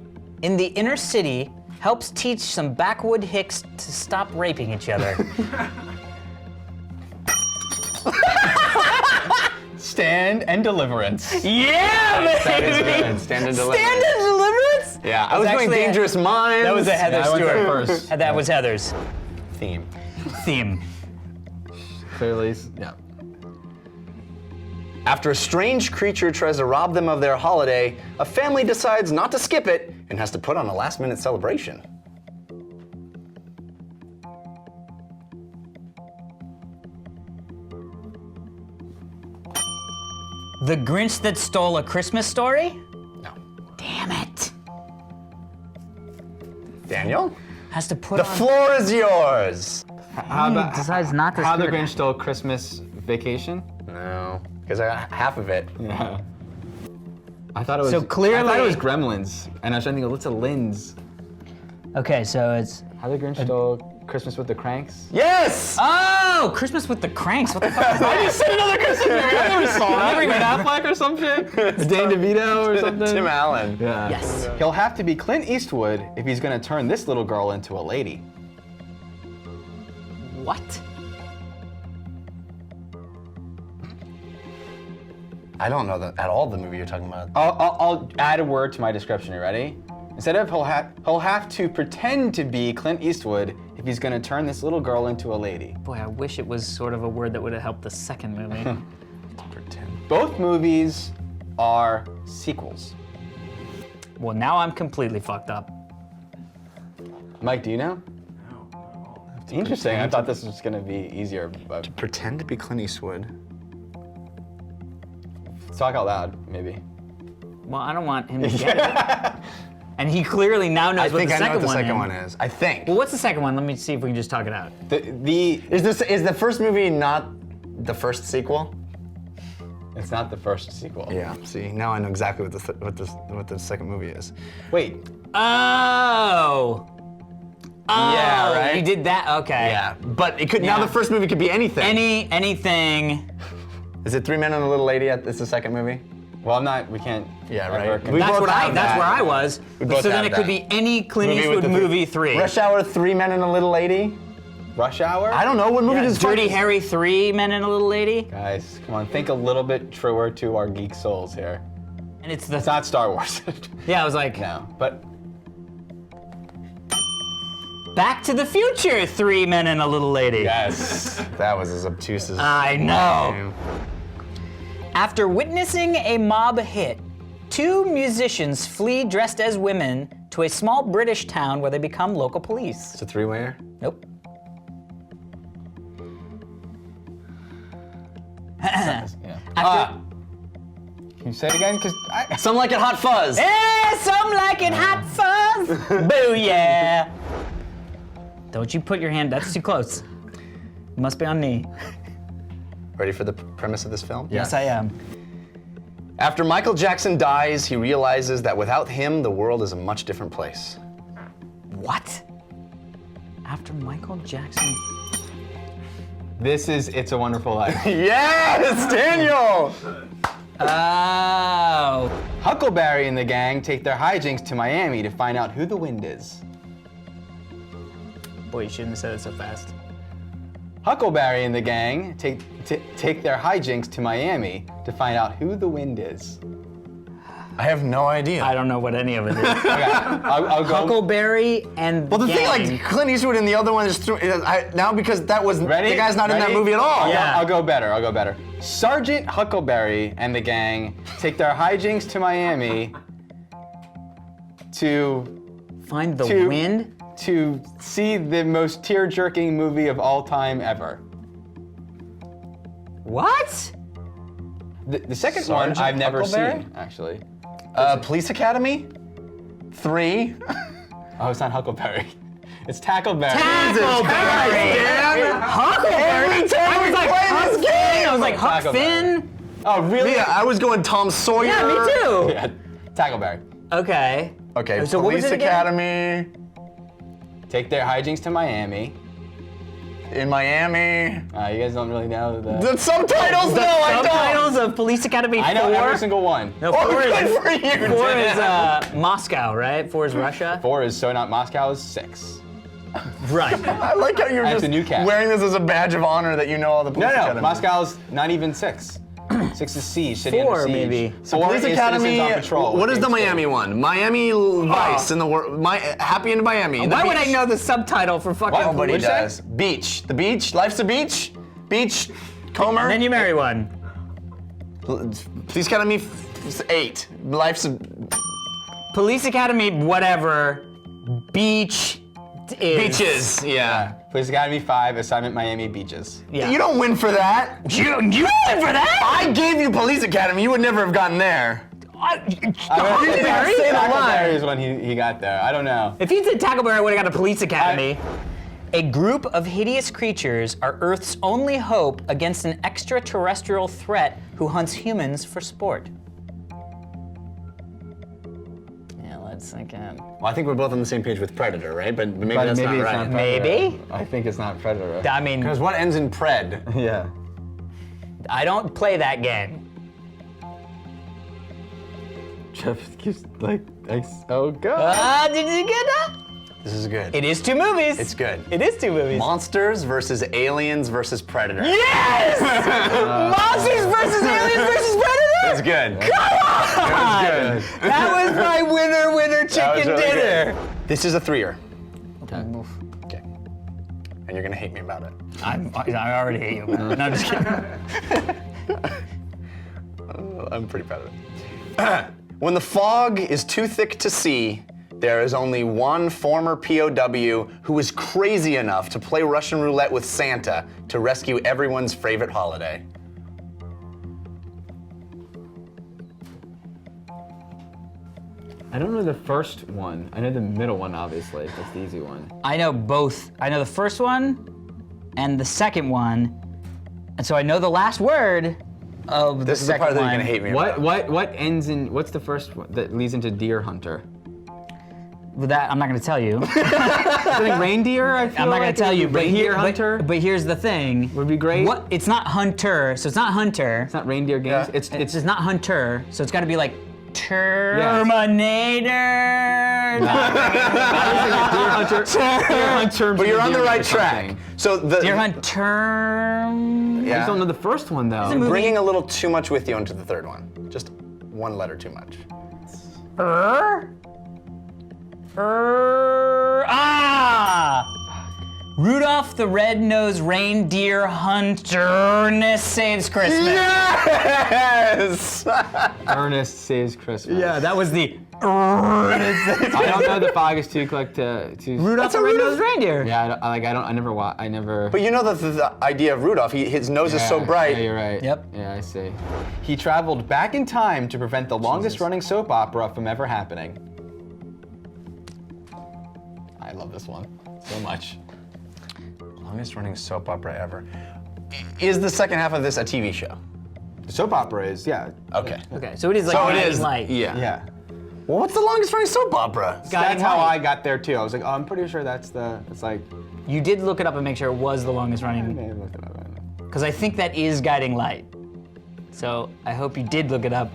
in the inner city helps teach some backwood hicks to stop raping each other. Stand and Deliverance. Yeah, man! That is good. Stand and Deliverance. Stand and Deliverance? Yeah, I was going Dangerous Minds. That was a Heather Yeah, I went Stewart. there first. That was Heather's Theme. theme. Clearly, yeah. After a strange creature tries to rob them of their holiday, a family decides not to skip it and has to put on a last-minute celebration. The Grinch That Stole a Christmas Story? No. Damn it. Daniel? has to put The on. floor is yours. How about decides not to How the screw it. Grinch Stole Christmas Vacation? No, because I got half of it. Yeah. I thought it was. So I thought clearly- it was Gremlins, and I was trying to think of what's a Linz. Okay, so it's. How the Grinch Stole Christmas with the Cranks. Yes! Oh, Christmas with the Cranks. What the fuck is I that? just said another Christmas movie. I never saw that. Never even- Ben Affleck or some shit. Dane DeVito or something. Tim Allen. Yeah. Yes. He'll have to be Clint Eastwood if he's gonna turn this little girl into a lady. What? I don't know that at all. The movie you're talking about. I'll add a word to my description. You ready? Instead of he'll have to pretend to be Clint Eastwood if he's gonna turn this little girl into a lady. Boy, I wish it was sort of a word that would have helped the second movie. Pretend. Both movies are sequels. Well, now I'm completely fucked up. Mike, do you know? Interesting. I thought this was gonna be easier, but Pretend to be Clint Eastwood. talk out loud, maybe. Well, I don't want him to get it. And he clearly now knows I what think the I know second what the second one one is. I think. Well, what's the second one? Let me see if we can just talk it out. Is the first movie not the first sequel? It's not the first sequel. Yeah. See, now I know exactly what the second movie is. Wait. Oh. Oh, Yeah, right? You did that. Okay. Yeah, but it could now Yeah. the first movie could be anything. Anything. Is it Three Men and a Little Lady? It's the second movie. Well, I'm not. We can't. Yeah, ever right. con- We That's both what have that's that. where I was. We both So then have it could that. be any Clint Movie with Eastwood the movie 3. Rush Hour, Three Men and a Little Lady. Rush Hour? I don't know what movie Yeah, does Dirty fuck- Harry 3, Men and a Little Lady. Guys, come on. Think a little bit truer to our geek souls here. And it's the. It's not Star Wars. Yeah, I was like. No, but Back to the Future 3, Men and a Little Lady. yes. That was as obtuse as. I know. After witnessing a mob hit, 2 musicians flee dressed as women to a small British town where they become local police. It's a three-wayer. Nope. Yeah. Can you say it again? Because Some Like It Hot Fuzz. Hey, some like it hot fuzz. Booyah. Don't you put your hand, that's too close. You must be on knee. Ready for the premise of this film? Yes, I am. After Michael Jackson dies, he realizes that without him, the world is a much different place. What? After Michael Jackson. this is It's a Wonderful Life. Yes, Daniel! Oh. Huckleberry and the gang take their hijinks to Miami to find out who the wind is. Boy, you shouldn't have said it so fast. Huckleberry and the gang take their hijinks to Miami to find out who the wind is. I have no idea. I don't know what any of it is. Okay, I'll go. Huckleberry and Well, the thing, gang. like Clint Eastwood and the other one is now because that was Ready? the guy's not in that Ready? movie at all. Yeah. I'll go better. Sergeant Huckleberry and the gang take their hijinks to Miami to Find the to- wind? to see the most tear-jerking movie of all time ever. What? The second Sergeant one I've never Huckleberry? seen, actually. Police Academy 3. Oh, it's not Huckleberry. It's Tackleberry. Tackleberry! Huckleberry? Every time I was we like, play Huck this Finn. game! I was like, Huck Tackleberry. Finn? Oh, really? Yeah, I was going Tom Sawyer. Yeah, me too. Yeah, Tackleberry. Okay. Okay, So what was Police it again? Academy Take their hijinks to Miami. in Miami. You guys don't really know the. The subtitles? No, I don't. Subtitles of Police Academy 4? I know every single one. No, Oh, 4 good is, for you, 4 Dan. is Moscow, right? 4 is Russia? 4 is So Not Moscow is 6. Right. I like how you're That's just a new cat. wearing this as a badge of honor that you know all the Police No, Academy. Moscow's not even 6. 6 is Siege, City 4 under Siege. maybe. So 4 Police is Academy. Citizens on Patrol. What is the James Miami Stewart. one? Miami Vice in the world. Happy in Miami. The Why would I beach. know the subtitle for fucking Nobody What'd you say? does. Beach. The beach. Life's a beach. Beach. Comer. And then you marry one. Police Academy 8. Life's a Police Academy, whatever. Beach is. beaches. Yeah. Police Academy 5, Assignment Miami Beaches. Yeah. You don't win for that. You win for that? I gave you Police Academy. You would never have gotten there. Tackleberry? say the Tackleberry line. is when he got there. I don't know. If he'd said Tackleberry, I would have got a police academy. A group of hideous creatures are Earth's only hope against an extraterrestrial threat who hunts humans for sport. Yeah, let's sink in. Well, I think we're both on the same page with Predator, right? But maybe that's not it's right. not Predator. Maybe? I think it's not Predator. I mean, Because what ends in Pred? Yeah. I don't play that game. Jeff keeps oh god. Did you get that? This is good. It is 2 movies. It's good. It is 2 movies. Monsters versus Aliens versus Predator. Yes! Monsters versus Aliens versus Predator? That's good. Come on! Good. That was my winner chicken really dinner. good. This is a 3-er. Okay. Okay. And you're gonna hate me about it. I already hate you. No, I'm just kidding. I'm pretty proud of it. When the fog is too thick to see, there is only one former POW who is crazy enough to play Russian roulette with Santa to rescue everyone's favorite holiday. I don't know the first one. I know the middle one, obviously. That's the easy one. I know both. I know the first one and the second one. And so I know the last word of This the is the second part that one. you're gonna hate me What about. what ends in what's the first one that leads into Deer Hunter? With that, I'm not gonna tell you. I think reindeer. I feel I'm not like gonna tell you, but Reindeer here, Hunter but here's the thing. would be great. What? It's not Hunter, so it's not Hunter. It's not reindeer games. It's just not Hunter, so it's got to be like Terminator. Deer Hunter. But you're on the right track. So the Deer Hunter. I just don't know the first one though. You're bringing a little too much with you into the third one. Just one letter too much. Rudolph the Red-Nosed Reindeer Hunter saves Christmas. Yes! Ernest Saves Christmas. Yeah, that was the I don't know the fog is too quick to. Rudolph the Red-Nosed Reindeer. Yeah, I never. But you know the idea of Rudolph, his nose is so bright. Yeah, you're right. Yep. Yeah, I see. He traveled back in time to prevent the longest-running soap opera from ever happening. I love this one so much. Longest running soap opera ever. Is the second half of this a TV show? The soap opera is, yeah. Okay. Okay, so it is like Guiding Light. Yeah. Yeah. Well, what's the longest running soap opera? That's how I got there too. I was like, oh, I'm pretty sure it's like. You did look it up and make sure it was the longest I running, may have looked it up. because I think that is Guiding Light. So I hope you did look it up,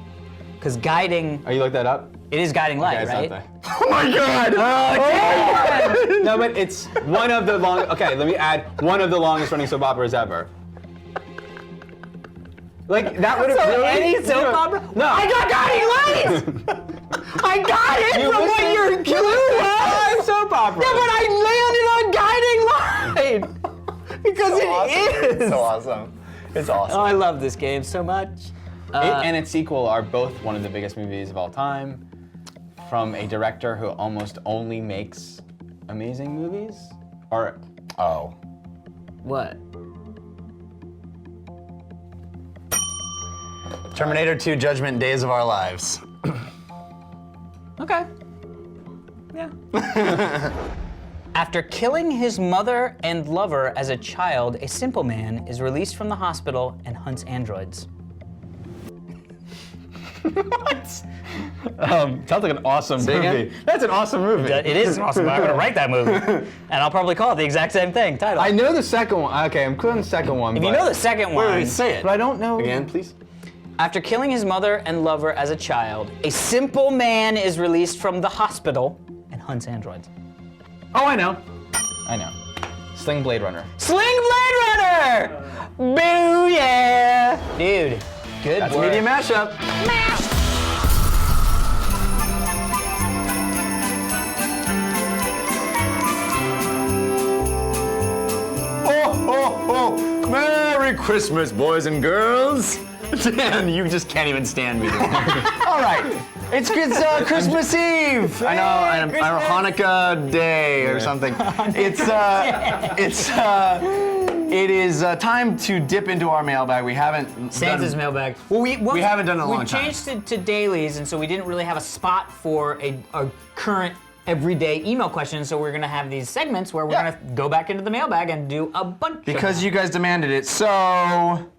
because Guiding, Oh, you looked that up? it is Guiding Light, Okay, it's right? not that. Oh my God! No, but it's one of the long. Okay, let me add one of the longest running soap operas ever. Like that would have So really any soap opera? No. I got Guiding Light! I got it You from what listed your clue was! soap operas. Yeah, but I landed on Guiding Light! Because it is! It's so awesome. It's awesome. Oh, I love this game so much. It and its sequel are both one of the biggest movies of all time, from a director who almost only makes amazing movies. Or What? Terminator 2 Judgment Days of Our Lives. Okay. Yeah. After killing his mother and lover as a child, a simple man is released from the hospital and hunts androids. what? Sounds like an awesome Say movie. again? That's an awesome movie. It is awesome. I'm gonna write that movie, and I'll probably call it the exact same thing. Title. I know the second one. Okay, I'm clear on the second one. If you know the second one, Wait, say it. But I don't know. Again, please. after killing his mother and lover as a child, a simple man is released from the hospital and hunts androids. Oh, I know. Sling Blade Runner. Sling Blade Runner! Boo yeah! Dude, good That's work. Media Mashup. Oh, Merry Christmas, boys and girls. Dan, you just can't even stand me. All right, it's Christmas Eve. I know, Hanukkah Day or something. It's It is time to dip into our mailbag. We haven't Santa's done, mailbag. Well, we haven't done it in a long time. We changed it to dailies, and so we didn't really have a spot for a current everyday email question. So we're gonna have these segments where we're gonna go back into the mailbag and do a bunch. Because you guys demanded it. So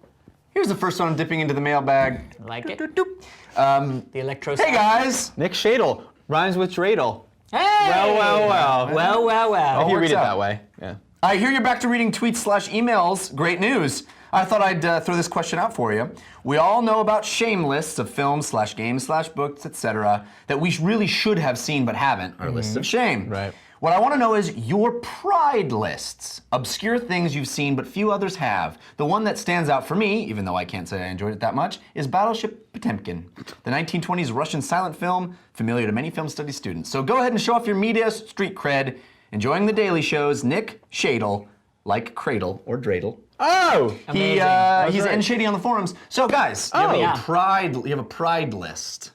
here's the first one. I'm dipping into the mailbag. Like it. The electro. Hey guys. Nick Shadle rhymes with dreidel. Hey. Well. If you read it that way. Yeah. I hear you're back to reading tweets/emails. Great news. I thought I'd throw this question out for you. We all know about shame lists of films/games/books, etc. that we really should have seen but haven't. Our lists of shame. Right. What I want to know is your pride lists. Obscure things you've seen but few others have. The one that stands out for me, even though I can't say I enjoyed it that much, is Battleship Potemkin, the 1920s Russian silent film familiar to many film studies students. So go ahead and show off your media street cred. Enjoying the daily shows, Nick Shadle, like Cradle or Dreidel. Oh! He's right. N Shady on the forums. So guys, you have a pride list.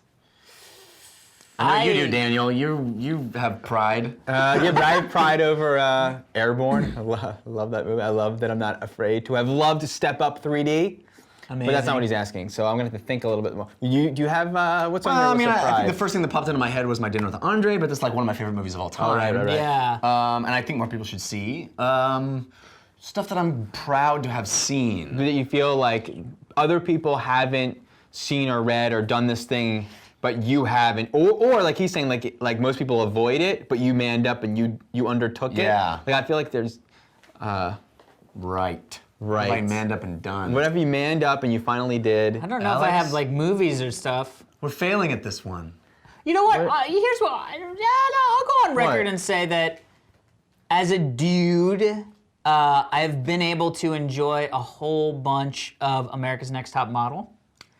I know you do, Daniel. You have pride. I have pride over Airborne. I love that movie. I love that I'm not afraid to have loved Step Up 3D. Amazing. But that's not what he's asking, so I'm gonna have to think a little bit more. Do you have what's on your list of pride? I think the first thing that popped into my head was My Dinner with Andre, but that's like one of my favorite movies of all time. Right. Yeah. And I think more people should see. Stuff that I'm proud to have seen. That you feel like other people haven't seen or read or done this thing, but you haven't, or like he's saying, like most people avoid it, but you manned up and you undertook it. Yeah. Like I feel like there's, Right. Right. What have I manned up and done? Whatever you manned up and you finally did. I don't know if I have like movies or stuff. We're failing at this one. You know what? Here's what. I'll go on record and say that as a dude, I've been able to enjoy a whole bunch of America's Next Top Model.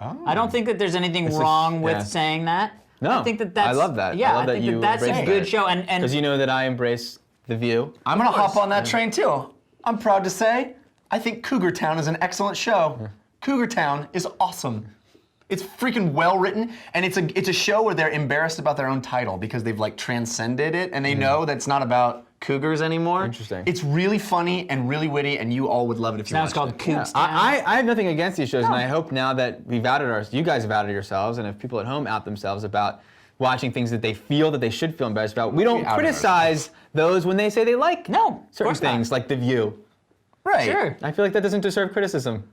Oh. I don't think that there's anything wrong with saying that. No, I think that that's. I love that. Yeah, I love think that's a good show. And because you know that I embrace The View. I'm gonna hop on that train too. I'm proud to say, I think Cougar Town is an excellent show. Cougar Town is awesome. It's freaking well written, and it's a show where they're embarrassed about their own title because they've like transcended it, and they know that it's not about cougars anymore. Interesting. It's really funny and really witty, and you all would love it if you watched it. Now it's called Cougs. I have nothing against these shows, and I hope now that we've you guys have outed yourselves, and if people at home out themselves about watching things that they feel that they should feel embarrassed about, we don't criticize those when they say they like certain things, like The View. Right. Sure. I feel like that doesn't deserve criticism.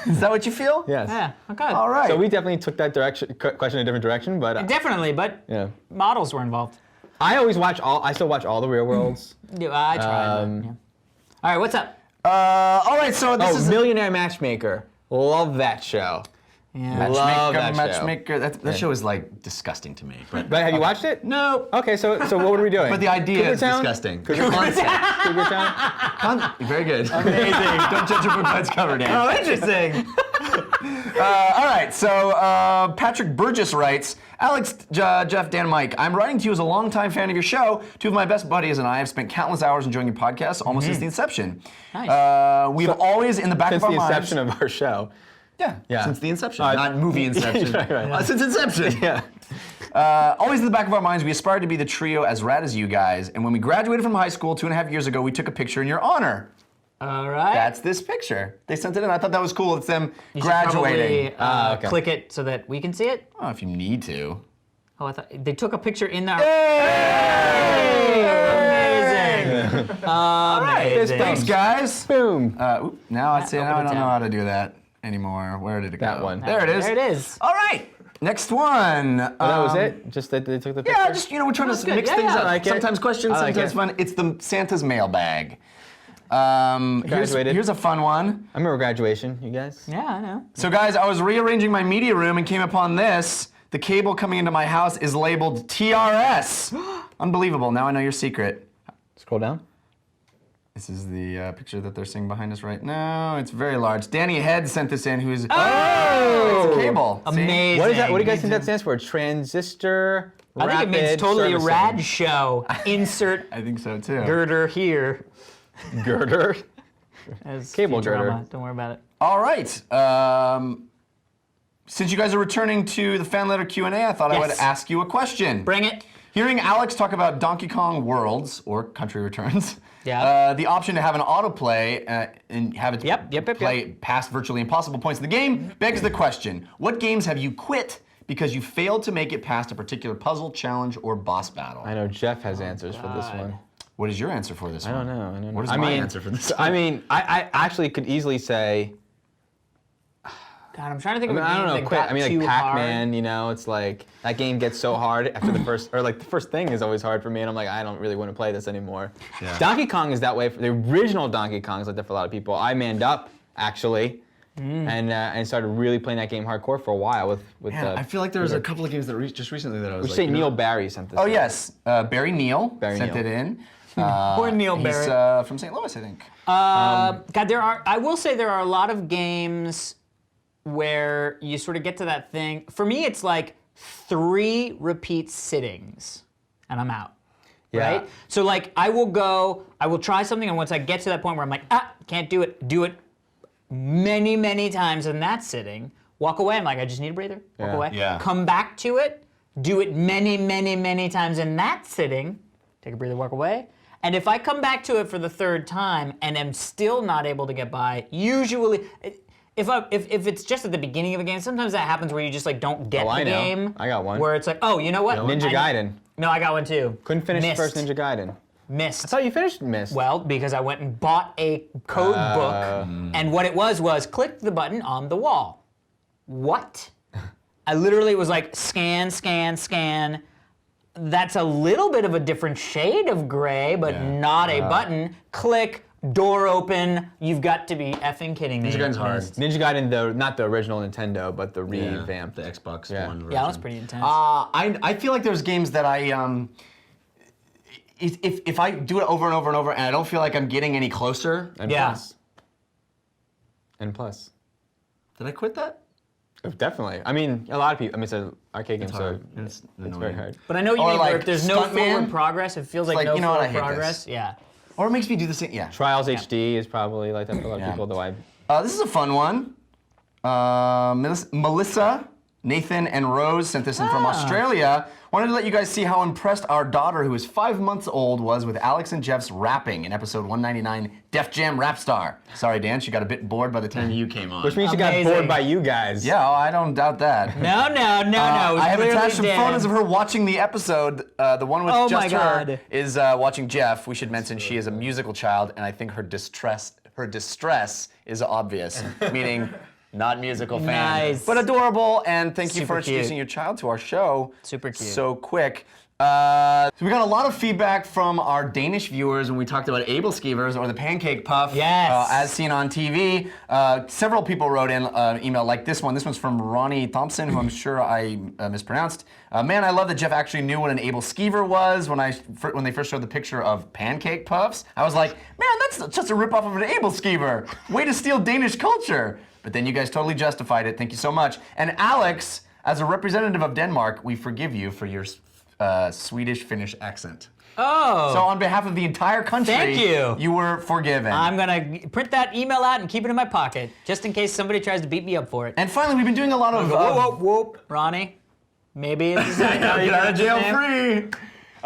Is that what you feel? Yes. Yeah. Okay. All right. So we definitely took that question in a different direction, but Definitely, but yeah. models were involved. I still watch all the Real Worlds. Yeah, I tried. Yeah. All right, what's up? All right, so this is Millionaire Matchmaker. Love that show. Yeah. Love that show. Matchmaker. That show is like disgusting to me. But have you watched it? No. Okay, so what are we doing? But the idea Cougar is Town? disgusting. Cougar Town? Very good. Amazing. Don't judge a book by its cover, Dan. Oh, interesting. All right, so Patrick Burgess writes, Alex, Jeff, Dan, Mike, I'm writing to you as a longtime fan of your show. Two of my best buddies and I have spent countless hours enjoying your podcast almost since the inception. Nice. We've always in the back of our minds. Since the inception of our show. Yeah, since the inception, not movie inception. right. Since inception. Yeah. Always in the back of our minds, we aspired to be the trio as rad as you guys. And when we graduated from high school 2.5 years ago, we took a picture in your honor. All right. That's this picture. They sent it in. I thought that was cool. It's them You should graduating. probably, okay. click it so that we can see it. Oh, if you need to. Oh, I thought they took a picture in there. Amazing. Amazing. Thanks, guys. Boom. Now I don't it know down. how to do that anymore. Where did it go? That one. There it is. There it is. All right. Next one. That was it? Just that they took the picture? Yeah, just, we're trying to good. mix Yeah, things yeah. up. I like it. Sometimes questions, I like sometimes it. fun. It's the Santa's mailbag. Graduated. Here's a fun one. I remember graduation, you guys. Yeah, I know. So guys, I was rearranging my media room and came upon this. The cable coming into my house is labeled TRS. Unbelievable. Now I know your secret. Scroll down. This is the picture that they're seeing behind us right now. It's very large. Danny Head sent this in, who's... Oh! It's a cable. See? Amazing. What is that? What do you guys think that stands for? Transistor I think it means Rapid totally Servicing. rad show. Insert I think so too. girder here. Girder. As Cable Futurama. girder. Don't worry about it. All right. Since you guys are returning to the fan letter Q&A, I thought I would Yes. ask you a question. Bring it. Hearing Alex talk about Donkey Kong Worlds, or Country Returns, Yeah. The option to have an autoplay and have it play past virtually impossible points in the game begs the question: what games have you quit because you failed to make it past a particular puzzle, challenge, or boss battle? I know Jeff has answers for this one. What is your answer for this one? I don't know. What is my answer for this one? I mean, I actually could easily say. God, I'm trying to think of a game I don't know, that quit. got I mean, too like Pac-Man, hard. you know, it's like that game gets so hard after the first, or like the first thing is always hard for me, and I'm like, I don't really want to play this anymore. Yeah. Donkey Kong is that way. The original Donkey Kong is like that for a lot of people. I manned up actually, and started really playing that game hardcore for a while with. Man, I feel like there was a couple of games that just recently that I was We like, say Neil Barry sent this. Oh in. yes, Barry Neal sent Neal. it in. Poor Neil he's, Barry. from St. Louis, I think. God, I will say there are a lot of games where you sort of get to that thing. For me, it's like 3 repeat sittings, and I'm out. Yeah. Right? So like, I will try something, and once I get to that point where I'm like, can't do it many, many times in that sitting, walk away. I'm like, I just need a breather. Walk Yeah. away. Yeah. Come back to it, do it many, many, many times in that sitting, take a breather, walk away. And if I come back to it for the 3rd time and am still not able to get by, usually, if it's just at the beginning of a game, sometimes that happens where you just like don't get the game. I got one. Where it's like, oh, you know what? Ninja Gaiden. No, I got one too. Couldn't finish Missed. the first Ninja Gaiden. Missed. I thought you finished Missed. Well, because I went and bought a code book, and what it was click the button on the wall. What? I literally was like, scan, scan, scan. That's a little bit of a different shade of gray, but not a button. Click, door open. You've got to be effing kidding me. Ninja Gaiden's hard. Ninja Gaiden, though, not the original Nintendo, but the revamped. The Xbox Yeah. One version. Yeah, that was pretty intense. I feel like there's games that I if I do it over and over and over and I don't feel like I'm getting any closer. And Yeah. plus. And plus. Did I quit that? Definitely. I mean, a lot of people. I mean, it's an arcade game, so hard. it's very annoying. hard. But I know you Or mean like where if there's no Stuntman. forward progress, it feels like like, no you know what, I forward hate progress. this. Yeah. Or it makes me do the same. Yeah. Trials HD is probably like that for a lot of Yeah. people, though I. This is a fun one. Melissa, Nathan, and Rose sent this in from Australia. Wanted to let you guys see how impressed our daughter, who is 5 months old, was with Alex and Jeff's rapping in episode 199, Def Jam Rap Star. Sorry, Dan, she got a bit bored by the time you came on. Which means you got Amazing. bored by you guys. Yeah, I don't doubt that. No. I have clearly attached some Dan. photos of her watching the episode. The one with Oh just my her God. is watching Jeff. We should mention she is a musical child, and I think her distress is obvious, meaning not musical fan, Nice. but adorable. And thank you Super for introducing cute. your child to our show. Super cute. So quick. So we got a lot of feedback from our Danish viewers when we talked about Abelskivers or the pancake puff, Yes. as seen on TV. Several people wrote in an email like this one. This one's from Ronnie Thompson, who I'm sure I mispronounced. Man, I love that Jeff actually knew what an Abelskiver was when they first showed the picture of pancake puffs. I was like, man, that's just a ripoff of an Abelskiver. Way to steal Danish culture. But then you guys totally justified it. Thank you so much. And Alex, as a representative of Denmark, we forgive you for your Swedish-Finnish accent. Oh. So on behalf of the entire country, Thank you. You were forgiven. I'm gonna print that email out and keep it in my pocket, just in case somebody tries to beat me up for it. And finally, we've been doing a lot of... Whoop, Ronnie. Maybe it's Get out of jail free.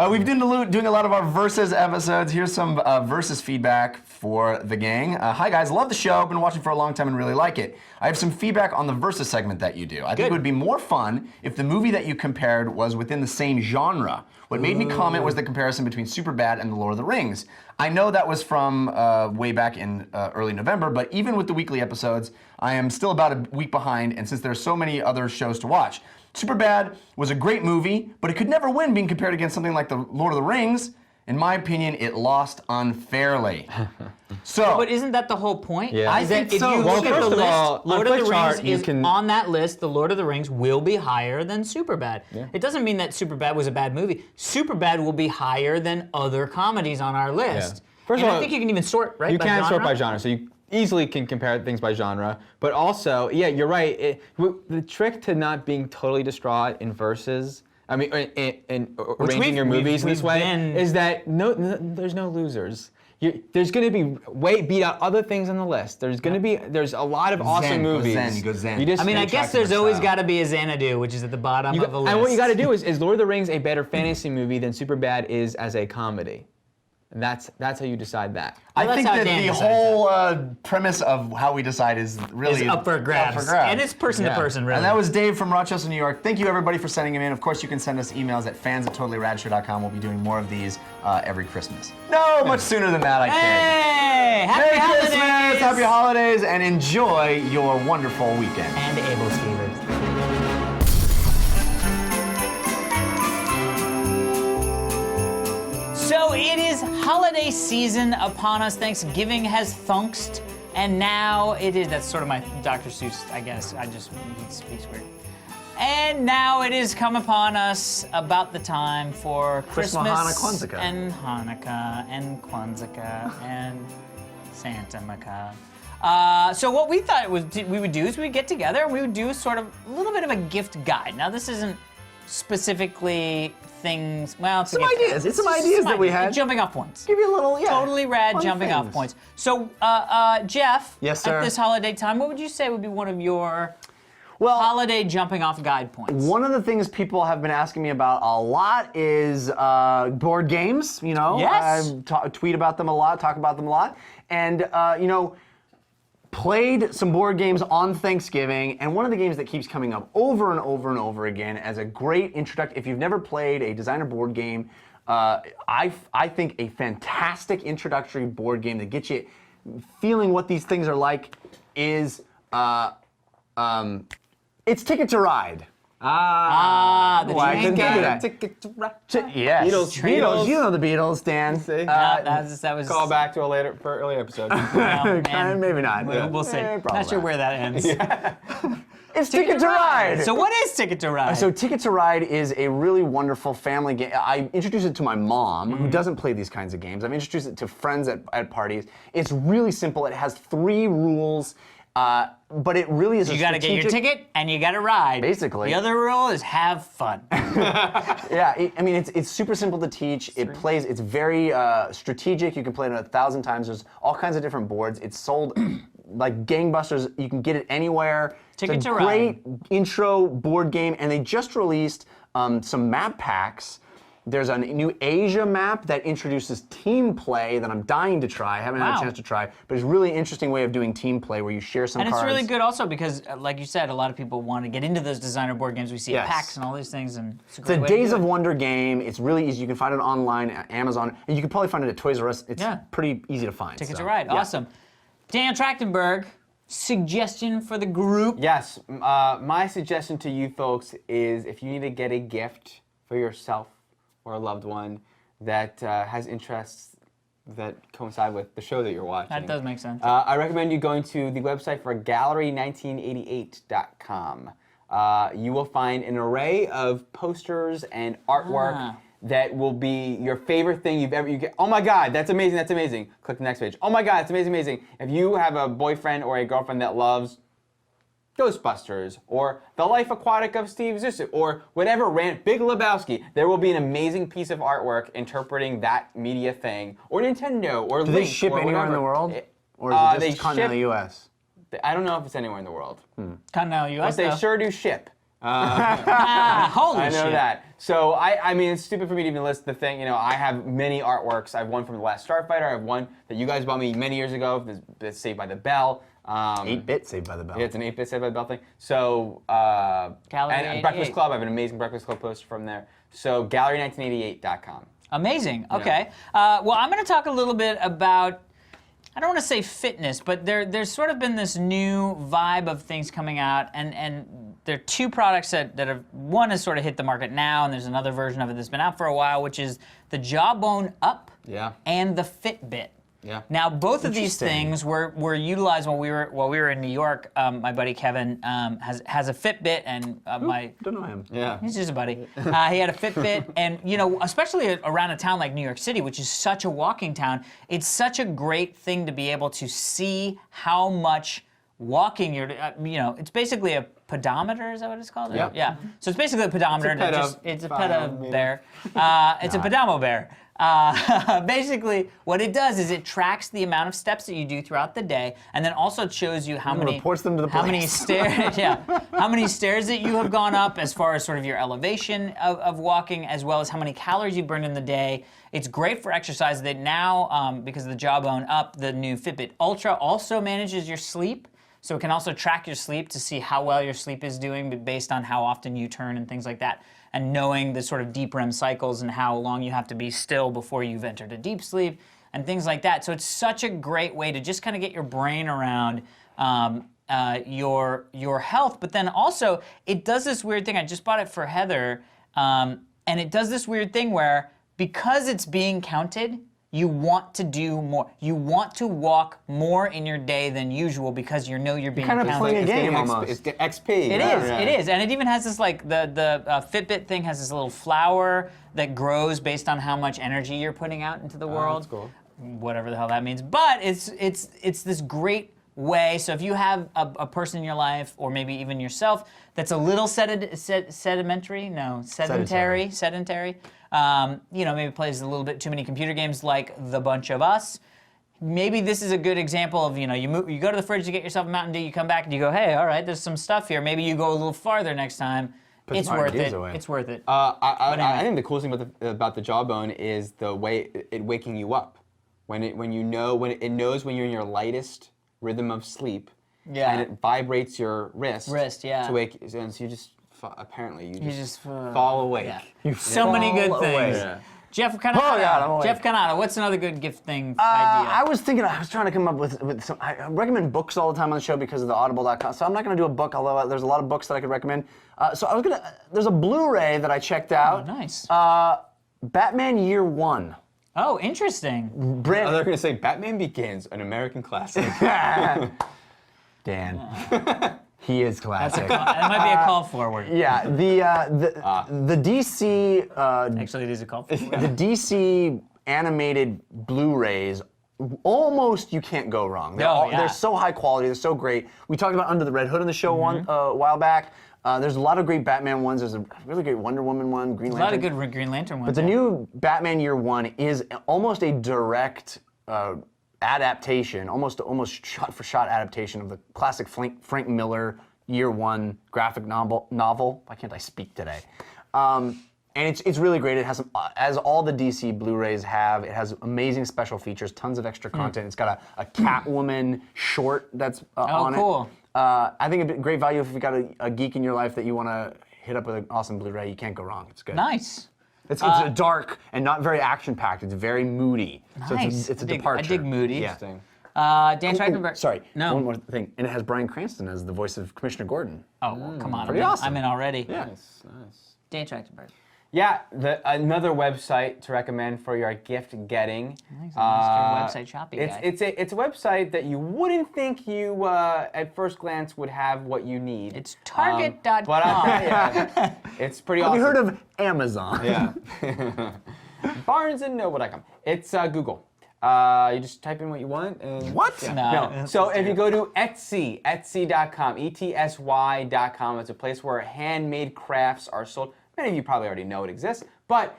We've been doing a lot of our Versus episodes. Here's some Versus feedback for the gang. Hi guys, love the show. Been watching for a long time and really like it. I have some feedback on the Versus segment that you do. I think it would be more fun if the movie that you compared was within the same genre. What made me comment was the comparison between Superbad and The Lord of the Rings. I know that was from way back in early November, but even with the weekly episodes, I am still about a week behind, and since there are so many other shows to watch. Superbad was a great movie, but it could never win being compared against something like The Lord of the Rings. In my opinion, it lost unfairly. So, but isn't that the whole point? Yeah. I think if you look at the list, Lord of the Rings is on that list. The Lord of the Rings will be higher than Superbad. Yeah. It doesn't mean that Superbad was a bad movie. Superbad will be higher than other comedies on our list. Yeah. First and of all, I think you can even sort, right? You by can genre? sort by genre, so you easily can compare things by genre. But also, yeah, you're right. The trick to not being totally distraught in Versus, I mean, in arranging your movies in this way, is that there's no losers. There's going to be way beat out other things on the list. There's a lot of awesome movies. You go Zen. I mean, I guess there's always got to be a Xanadu, which is at the bottom of the list. And what you got to do is Lord of the Rings a better fantasy movie than Superbad is as a comedy? That's how you decide that. I that's think how that Dan the decides whole premise of how we decide is really Is up for grabs. And it's person to person, really. And that was Dave from Rochester, New York. Thank you, everybody, for sending them in. Of course, you can send us emails at fans@totallyradshow.com. We'll be doing more of these every Christmas. No, much sooner than that, I kid. Hey! Happy Merry holidays! Christmas, happy holidays, and enjoy your wonderful weekend. And Abel's Fevers. So it is holiday season upon us. Thanksgiving has thunksed, and now it is. That's sort of my Dr. Seuss, I guess. He speaks weird. And now it is come upon us about the time for Christmas Kwanzaa. and Hanukkah and Kwanzaa and Santa Macabre. So what we thought we would do is we'd get together and we would do sort of a little bit of a gift guide. Now this isn't specifically things, well, it's some ideas. It's some ideas that we had. Jumping off points. Give you a little, Totally rad fun jumping off things. points. So, Jeff, Yes, sir. at this holiday time, what would you say would be one of your holiday jumping off guide points? One of the things people have been asking me about a lot is board games. You know, Yes. I tweet about them a lot, talk about them a lot, and you know, played some board games on Thanksgiving. And one of the games that keeps coming up over and over and over again as a great introduction, if you've never played a designer board game, I think a fantastic introductory board game that gets you feeling what these things are like is. It's Ticket to Ride. The Why I couldn't think of that. Ticket to Ride. Yes. Beatles. You know the Beatles, Dan. See? That was Call back to earlier episode. Maybe not. We'll see. Probably Not sure not. where that ends. It's Ticket to Ride. So what is Ticket to Ride? So Ticket to Ride is a really wonderful family game. I introduced it to my mom, who doesn't play these kinds of games. I've introduced it to friends at parties. It's really simple. It has 3 rules. But it really is. You got to get your ticket and you got to ride. Basically. The other rule is have fun. Yeah, it's super simple to teach. It plays. It's very strategic. You can play it 1,000 times. There's all kinds of different boards. It's sold like gangbusters. You can get it anywhere. Ticket it's a to great intro board game, and they just released some map packs. There's a new Asia map that introduces team play that I'm dying to try. I haven't had a chance to try, but it's a really interesting way of doing team play where you share some cards. And it's really good also because, like you said, a lot of people want to get into those designer board games. We see packs and all these things, and it's a great way to Days do of it. Wonder game. It's really easy. You can find it online at Amazon, and you can probably find it at Toys R Us. It's pretty easy to find. Ticket so, to Ride. yeah. Awesome. Daniel Trachtenberg, suggestion for the group? Yes, my suggestion to you folks is if you need to get a gift for yourself or a loved one that has interests that coincide with the show that you're watching. That does make sense. I recommend you going to the website for gallery1988.com. You will find an array of posters and artwork that will be your favorite thing you've ever. Oh my God, that's amazing! That's amazing. Click the next page. Oh my God, it's amazing! Amazing. If you have a boyfriend or a girlfriend that loves Ghostbusters, or The Life Aquatic of Steve Zissou, or whatever Big Lebowski, there will be an amazing piece of artwork interpreting that media thing, or Nintendo, or Do Link, they ship or anywhere in whatever. the world? Or is it just continental US? I don't know if it's anywhere in the world. Continental US, But they though. sure do ship. Holy I know shit. that. So I mean, it's stupid for me to even list the thing. You know, I have many artworks. I have one from The Last Starfighter. I have one that you guys bought me many years ago. That's Saved by the Bell. 8-bit Saved by the Bell. Yeah, it's an 8-bit Saved by the Bell thing. So, Gallery and Breakfast 88. Club. I have an amazing Breakfast Club poster from there. So, gallery1988.com. Amazing. Okay. Well, I'm going to talk a little bit about, I don't want to say fitness, but there's sort of been this new vibe of things coming out, and there are 2 products that have, one has sort of hit the market now, and there's another version of it that's been out for a while, which is the Jawbone Up and the Fitbit. Yeah. Now, both of these Interesting. things were utilized while we were in New York. My buddy Kevin has a Fitbit, and my Don't know him. Yeah. he's just a buddy. He had a Fitbit, and you know, especially around a town like New York City, which is such a walking town, it's such a great thing to be able to see how much walking you're. You know, it's basically a pedometer. Is that what it's called? Yep. Yeah. So it's basically a pedometer. It's a it's a pedometer. bear. It's a pedamo bear. Basically, what it does is it tracks the amount of steps that you do throughout the day, and then also shows you how many reports them to the how many police. stairs, how many stairs that you have gone up, as far as sort of your elevation of walking, as well as how many calories you burned in the day. It's great for exercise. That now, because of the Jawbone Up, the new Fitbit Ultra also manages your sleep. So it can also track your sleep to see how well your sleep is doing based on how often you turn and things like that. And knowing the sort of deep REM cycles and how long you have to be still before you've entered a deep sleep and things like that. So it's such a great way to just kind of get your brain around your health. But then also, it does this weird thing. I just bought it for Heather. And it does this weird thing where, because it's being counted, you want to do more. You want to walk more in your day than usual because you know you're being kind of counted. playing a game It's almost. XP. It is, and it even has this the Fitbit thing has this little flower that grows based on how much energy you're putting out into the world. That's cool. Whatever the hell that means, but it's this great way. So if you have a person in your life, or maybe even yourself, that's a little sedentary, maybe plays a little bit too many computer games like The Bunch of Us. Maybe this is a good example of, you go to the fridge to get yourself a Mountain Dew, you come back and you go, hey, all right, there's some stuff here. Maybe you go a little farther next time. It's worth it. It's worth it. I think the coolest thing about the Jawbone is the way it waking you up. When it knows when you're in your lightest rhythm of sleep. Yeah. And it vibrates your wrist. Yeah. To wake, and so you just fall awake. Yeah. So many good things. Yeah. Jeff Canada, what's another good gift thing idea? I was trying to come up with some. I recommend books all the time on the show because of the audible.com. So I'm not going to do a book, although there's a lot of books that I could recommend. There's a Blu-ray that I checked out. Oh, nice. Batman Year One. Oh, interesting. They're going to say Batman Begins, an American classic. Dan. He is classic. That might be a call forward. Yeah, the DC. Actually, it is a call forward. The DC animated Blu-rays, almost you can't go wrong. They're so high quality. They're so great. We talked about Under the Red Hood on the show a while back. There's a lot of great Batman ones. There's a really great Wonder Woman one, Green Lantern. A lot of good Green Lantern ones. But the new Batman Year One is almost a direct adaptation, almost shot-for-shot adaptation of the classic Frank Miller Year One graphic novel. Why can't I speak today? And it's really great. It has as all the DC Blu-rays have. It has amazing special features, tons of extra content. It's got a Catwoman short that's on cool. it. I think a great value if you've got a geek in your life that you want to hit up with an awesome Blu-ray. You can't go wrong. It's good. Nice. It's dark and not very action-packed. It's very moody. Nice. So it's a departure. I dig moody. Yeah. Dan Trachtenberg. Sorry. No. One more thing. And it has Bryan Cranston as the voice of Commissioner Gordon. Oh, well, come on. Pretty awesome. I'm in already. Yeah. Nice. Dan Trachtenberg. Yeah, another website to recommend for your gift getting. Nice, website shopping guy. It's a website that you wouldn't think you at first glance would have what you need. It's Target.com. But I'll tell you, it's pretty awesome. Have you heard of Amazon? Yeah. Barnes and Noble.com. It's Google. You just type in what you want and what? Yeah. No. So if you go to Etsy, Etsy.com, ETSY.com, it's a place where handmade crafts are sold. Many of you probably already know it exists, but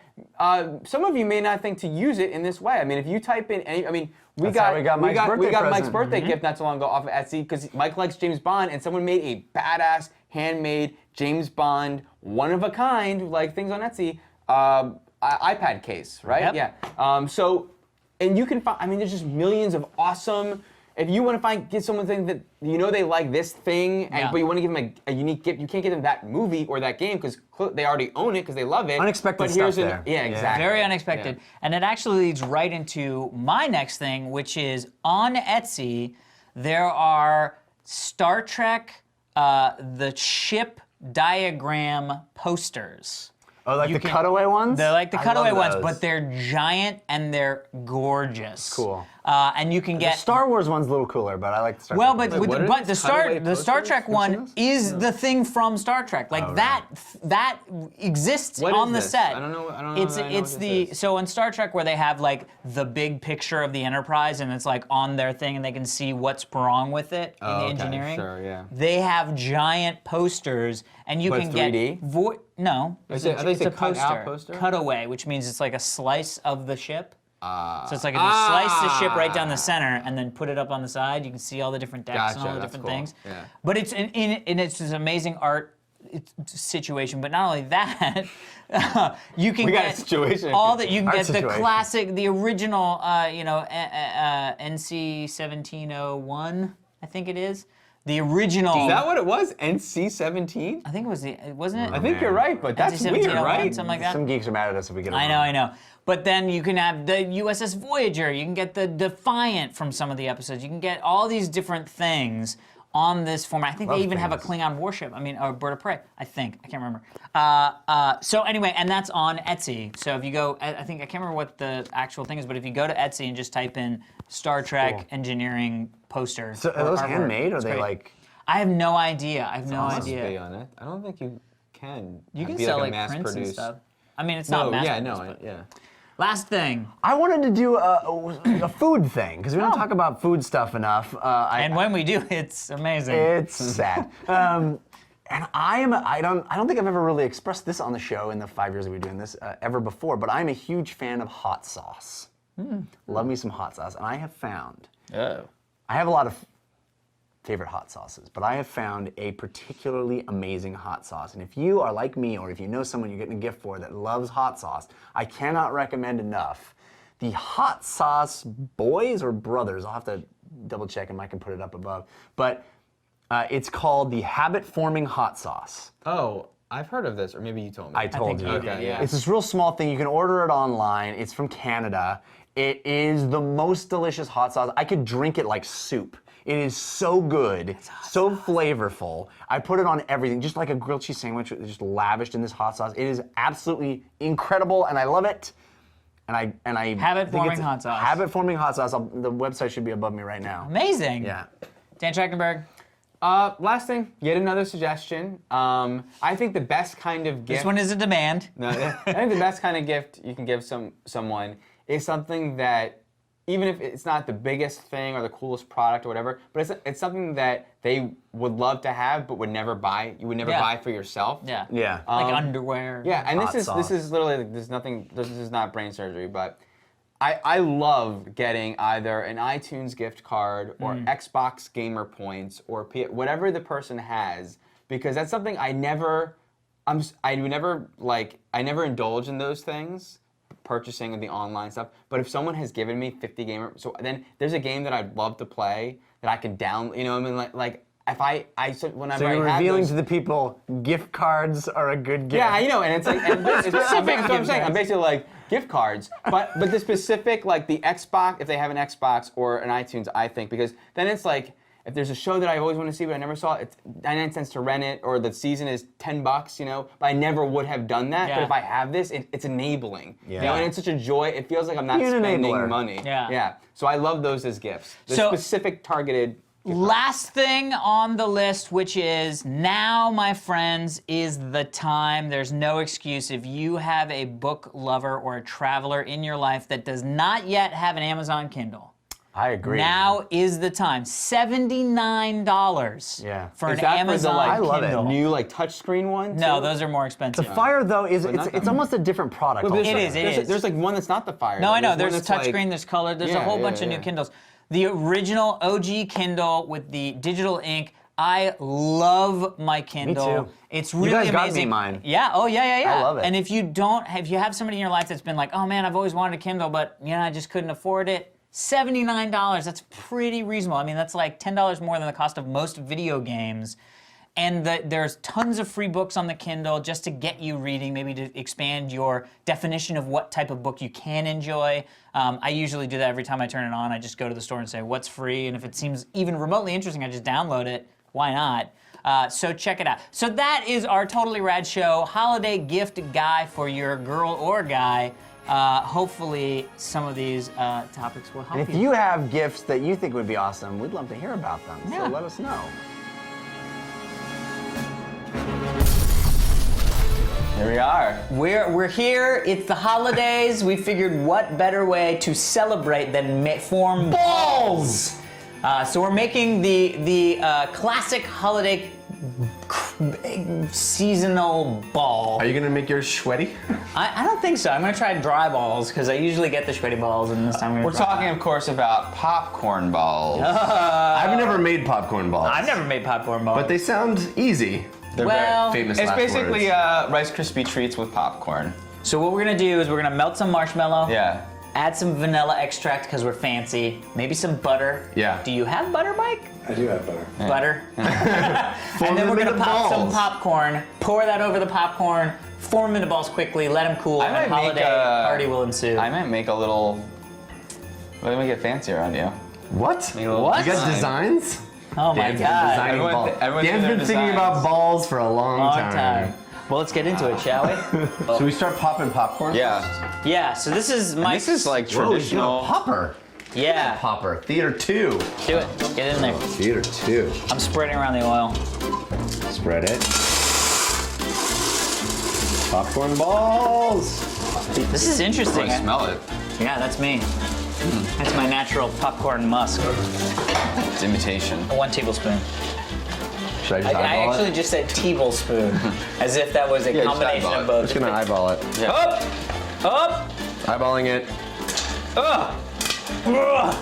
some of you may not think to use it in this way. I mean, if you type in any, we got Mike's birthday gift not so long ago off of Etsy because Mike likes James Bond, and someone made a badass handmade James Bond one of a kind, like things on Etsy, iPad case, right? Yep. Yeah. And you can find. There's just millions of awesome. If you want to get someone thing that they like this thing, but you want to give them a unique gift, you can't give them that movie or that game because they already own it because they love it. Unexpected stuff there. Yeah, exactly. Very unexpected. Yeah. And it actually leads right into my next thing, which is on Etsy, there are Star Trek, the ship diagram posters. Oh, like the cutaway ones? They're like the cutaway ones, those. but they're giant and they're gorgeous. Cool. And you can The get Star Wars one's a little cooler, but I like the Star well, Trek but one. the Star Trek one is the thing from Star Trek. Like that exists What on is the this? set. I don't know that I know It's what it's this the is. so in Star Trek where they have like the big picture of the Enterprise and it's like on their thing and they can see what's wrong with it in the okay, engineering. sure, yeah. They have giant posters and you But can it's get 3D? No, I it's thought you it's a said cut-out poster? cutaway, which means it's like a slice of the ship. So it's like if you slice the ship right down the center and then put it up on the side, you can see all the different decks and all the that's different cool. things. Yeah. But it's it's this amazing art situation. But not only that, you can We got a get situation. all that. You can Art get the situation. classic, the original, NC 1701, I think it is. The original. Is that what it was? NC-17? I think it was wasn't it? I think you're right, but that's weird, NC-1701, right? Something like that. Some geeks are mad at us if we get it I wrong. know. But then you can have the USS Voyager, you can get the Defiant from some of the episodes, you can get all these different things on this format. I think they even have a Klingon warship, or Bird of Prey, I think. I can't remember. So anyway, and that's on Etsy. So if you go, I can't remember what the actual thing is, but if you go to Etsy and just type in Star Trek engineering poster. So are or those artwork, handmade or are it's they great. like? I have no idea. I have no Must idea. be on it. I don't think you can. You can be sell like like a mass prints and produced. stuff. I mean, it's not mass produced, but- Last thing. I wanted to do a food thing because we don't talk about food stuff enough. And when we do, it's amazing. It's sad. And I don't think I've ever really expressed this on the show in the 5 years that we've been doing this ever before, but I'm a huge fan of hot sauce. Love me some hot sauce. And I have found, I have a lot of favorite hot sauces, but I have found a particularly amazing hot sauce. And if you are like me, or if you know someone you're getting a gift for that loves hot sauce, I cannot recommend enough the Hot Sauce Boys or Brothers. I'll have to double check and Mike can put it up above. But it's called the Habit Forming Hot Sauce. Oh, I've heard of this, or maybe you told me. I told you. Okay, yeah. It's this real small thing. You can order it online. It's from Canada. It is the most delicious hot sauce. I could drink it like soup. It is so good, so flavorful. I put it on everything, just like a grilled cheese sandwich, just lavished in this hot sauce. It is absolutely incredible, and I love it. And I Habit think Forming it's Hot Sauce. Habit Forming Hot Sauce. The website should be above me right now. Amazing. Yeah. Dan Trachtenberg. Last thing, yet another suggestion. I think the best kind of gift. This one is a demand. No, I think the best kind of gift you can give someone is something that, even if it's not the biggest thing or the coolest product or whatever, but it's something that they would love to have but would never buy. You would never buy for yourself. Yeah. Yeah. Like underwear. Yeah, and Hot this sauce. is literally like, this is not brain surgery, but I love getting either an iTunes gift card or Xbox gamer points or whatever the person has, because that's something I never indulge in those things, purchasing of the online stuff. But if someone has given me 50 gamer, so then there's a game that I'd love to play that I could download. You know what I mean? Like if so whenever So you're I have revealing those, to the people gift cards are a good gift. yeah, I know, and it's like that's what I'm saying. I'm cards. basically like gift cards, but the specific, like the Xbox, if they have an Xbox or an iTunes, I think, because then it's like if there's a show that I always want to see but I never saw, it's 99 cents to rent it, or the season is $10, you know, but I never would have done that. But Yeah. if I have this, it's enabling. You know, Yeah. and it's such a joy. It feels like I'm not Be an spending enabler. money. Yeah. Yeah. So I love those as gifts. The So- specific targeted. Last thing on the list, which is now, my friends, is the time. There's no excuse. If you have a book lover or a traveler in your life that does not yet have an Amazon Kindle, I agree. now is the time. $79 for Is an that Amazon for the, like, I love it. Kindle. new like touchscreen one? No, too? those are more The expensive. Fire though is But not it's almost a different product. Well, also. It is. There's like one that's not the Fire. No, though. I know. one There's that's, like- touchscreen, there's color, there's a Yeah, whole yeah, bunch of yeah. new Kindles. The original OG Kindle with the digital ink, I love my Kindle. too. It's You really guys got me amazing. mine. Yeah, yeah. I love it. And if you have somebody in your life that's been like, oh man, I've always wanted a Kindle, but I just couldn't afford it. $79, that's pretty reasonable. I mean, that's like $10 more than the cost of most video games. And there's tons of free books on the Kindle just to get you reading, maybe to expand your definition of what type of book you can enjoy. I usually do that every time I turn it on. I just go to the store and say, what's free? And if it seems even remotely interesting, I just download it. Why not? So check it out. So that is our Totally Rad Show holiday gift guide for your girl or guy. hopefully some of these topics will help And if you have gifts that you think would be awesome, we'd love to hear about them. Yeah. So let us know. Here we are. We're here. It's the holidays. We figured what better way to celebrate than form balls. So we're making the classic holiday seasonal ball. Are you gonna make yours sweaty? I don't think so. I'm gonna try dry balls because I usually get the sweaty balls, and this time We're talking, of course, about popcorn balls. I've never made popcorn balls. I've never made popcorn balls. But they sound easy. They're Well, very famous It's last basically words. Rice Krispie treats with popcorn. So what we're gonna do is we're gonna melt some marshmallow. Yeah. Add some vanilla extract because we're fancy. Maybe some butter. Yeah. Do you have butter, Mike? I do have butter. Butter. And then we're gonna pop some popcorn. Pour that over the popcorn. Form into balls quickly. Let them cool. I And might holiday make a party will ensue. I might make a little. Let me get fancier on you. What? Make a little What? You got designs? Oh my Dan's been God. designing Everyone- balls. everyone's Dan's doing been thinking designs. about balls for a long time. Well, let's get into it, shall we? Should we start popping popcorn? Yeah. Yeah. So this is And my. this is like Whoa, you traditional. got a popper. Yeah. Popper. Theater 2. Do it. Get in there. Theater 2. I'm spreading around the oil. Spread it. Popcorn balls. This is interesting. I smell it. Yeah, that's me. That's my natural popcorn musk. It's imitation. 1 tablespoon. Should I just I eyeball actually it? just said tablespoon, as if that was a Yeah, just combination eyeball of it. both. I'm just gonna eyeball it. Yeah. Up, up, Eyeballing it. ugh. Ugh.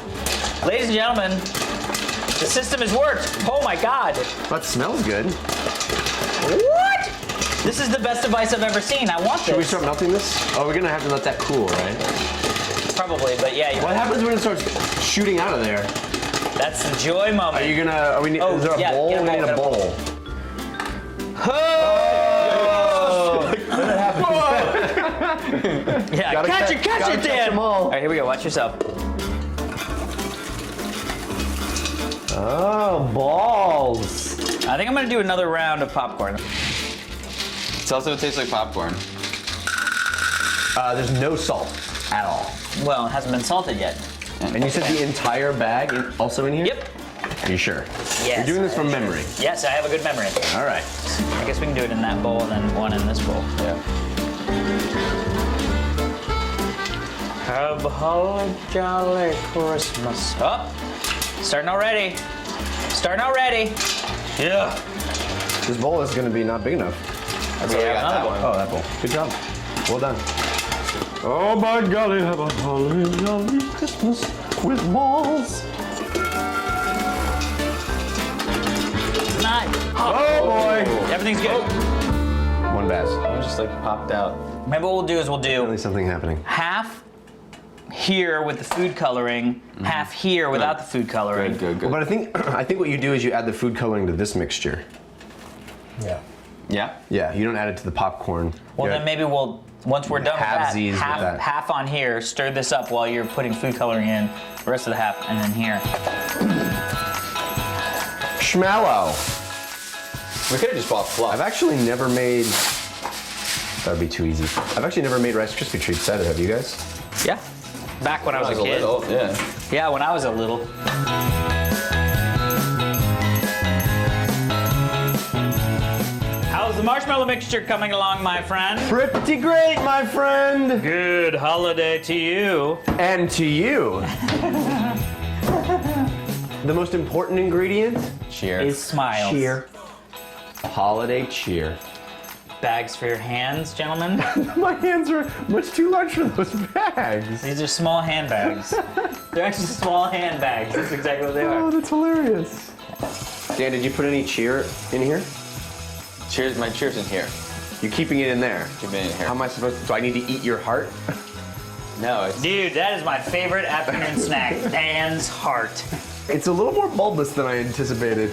Ladies and gentlemen, the system has worked. Oh my God. That smells good. What? This is the best device I've ever seen. I want Should we this. start melting this? Oh, we're gonna have to let that cool, right? Probably, but yeah, What happens when it starts shooting out of there? that's the joy moment. Are you gonna? Are we? Oh, is there a yeah, bowl? get a We bowl, need get a a bowl. bowl. Oh! Yeah, Gotta catch catch- it, catch gotta it, catch Dan. 'em all. All right, here we go. Watch yourself. Oh, balls. I think I'm gonna do another round of popcorn. It also tastes like popcorn. There's no salt at all. Well, it hasn't been salted yet. And you said the entire bag also in here? Yep. Are you sure? Yes. You're doing this from memory. Yes, I have a good memory. All right. I guess we can do it in that bowl and then one in this bowl. Yeah. Have a holly jolly Christmas. Oh, starting already. Starting already. Yeah. This bowl is gonna be not big enough. That's why we got that one. Oh, that bowl. Good job. Well done. Oh my golly, have a holly jolly Christmas with balls. Nice. Oh boy. Everything's good. One bass. It just like popped out. Maybe what we'll do is we'll do Definitely something happening. half here with the food coloring, half here without the food coloring. Good. Well, but I think what you do is you add the food coloring to this mixture. Yeah. Yeah. Yeah, you don't add it to the popcorn. Well, You then maybe we'll, once we're done with Halvesies with that, that. half on here, stir this up while you're putting food coloring in, the rest of the half, and then here. Schmallow. We could have just bought fluff. I've actually never made. That would be too easy. I've actually never made Rice Krispie treats either. Have you guys? Yeah. Back when I was a kid. little, yeah. Yeah, when I was a little. How's the marshmallow mixture coming along, my friend? Pretty great, my friend. Good holiday to you. And to you. The most important ingredient Cheer. Is smiles. cheer. Holiday cheer. Bags for your hands, gentlemen. My hands are much too large for those bags. These are small handbags. They're actually small handbags. That's exactly what they Oh, are. that's hilarious. Dan, did you put any cheer in here? Cheers. My cheers in here. You're keeping it in there. Keep it in here. How am I supposed to? Do I need to eat your heart? No, it's Dude, that is my favorite afternoon snack. Dan's heart. It's a little more bulbous than I anticipated.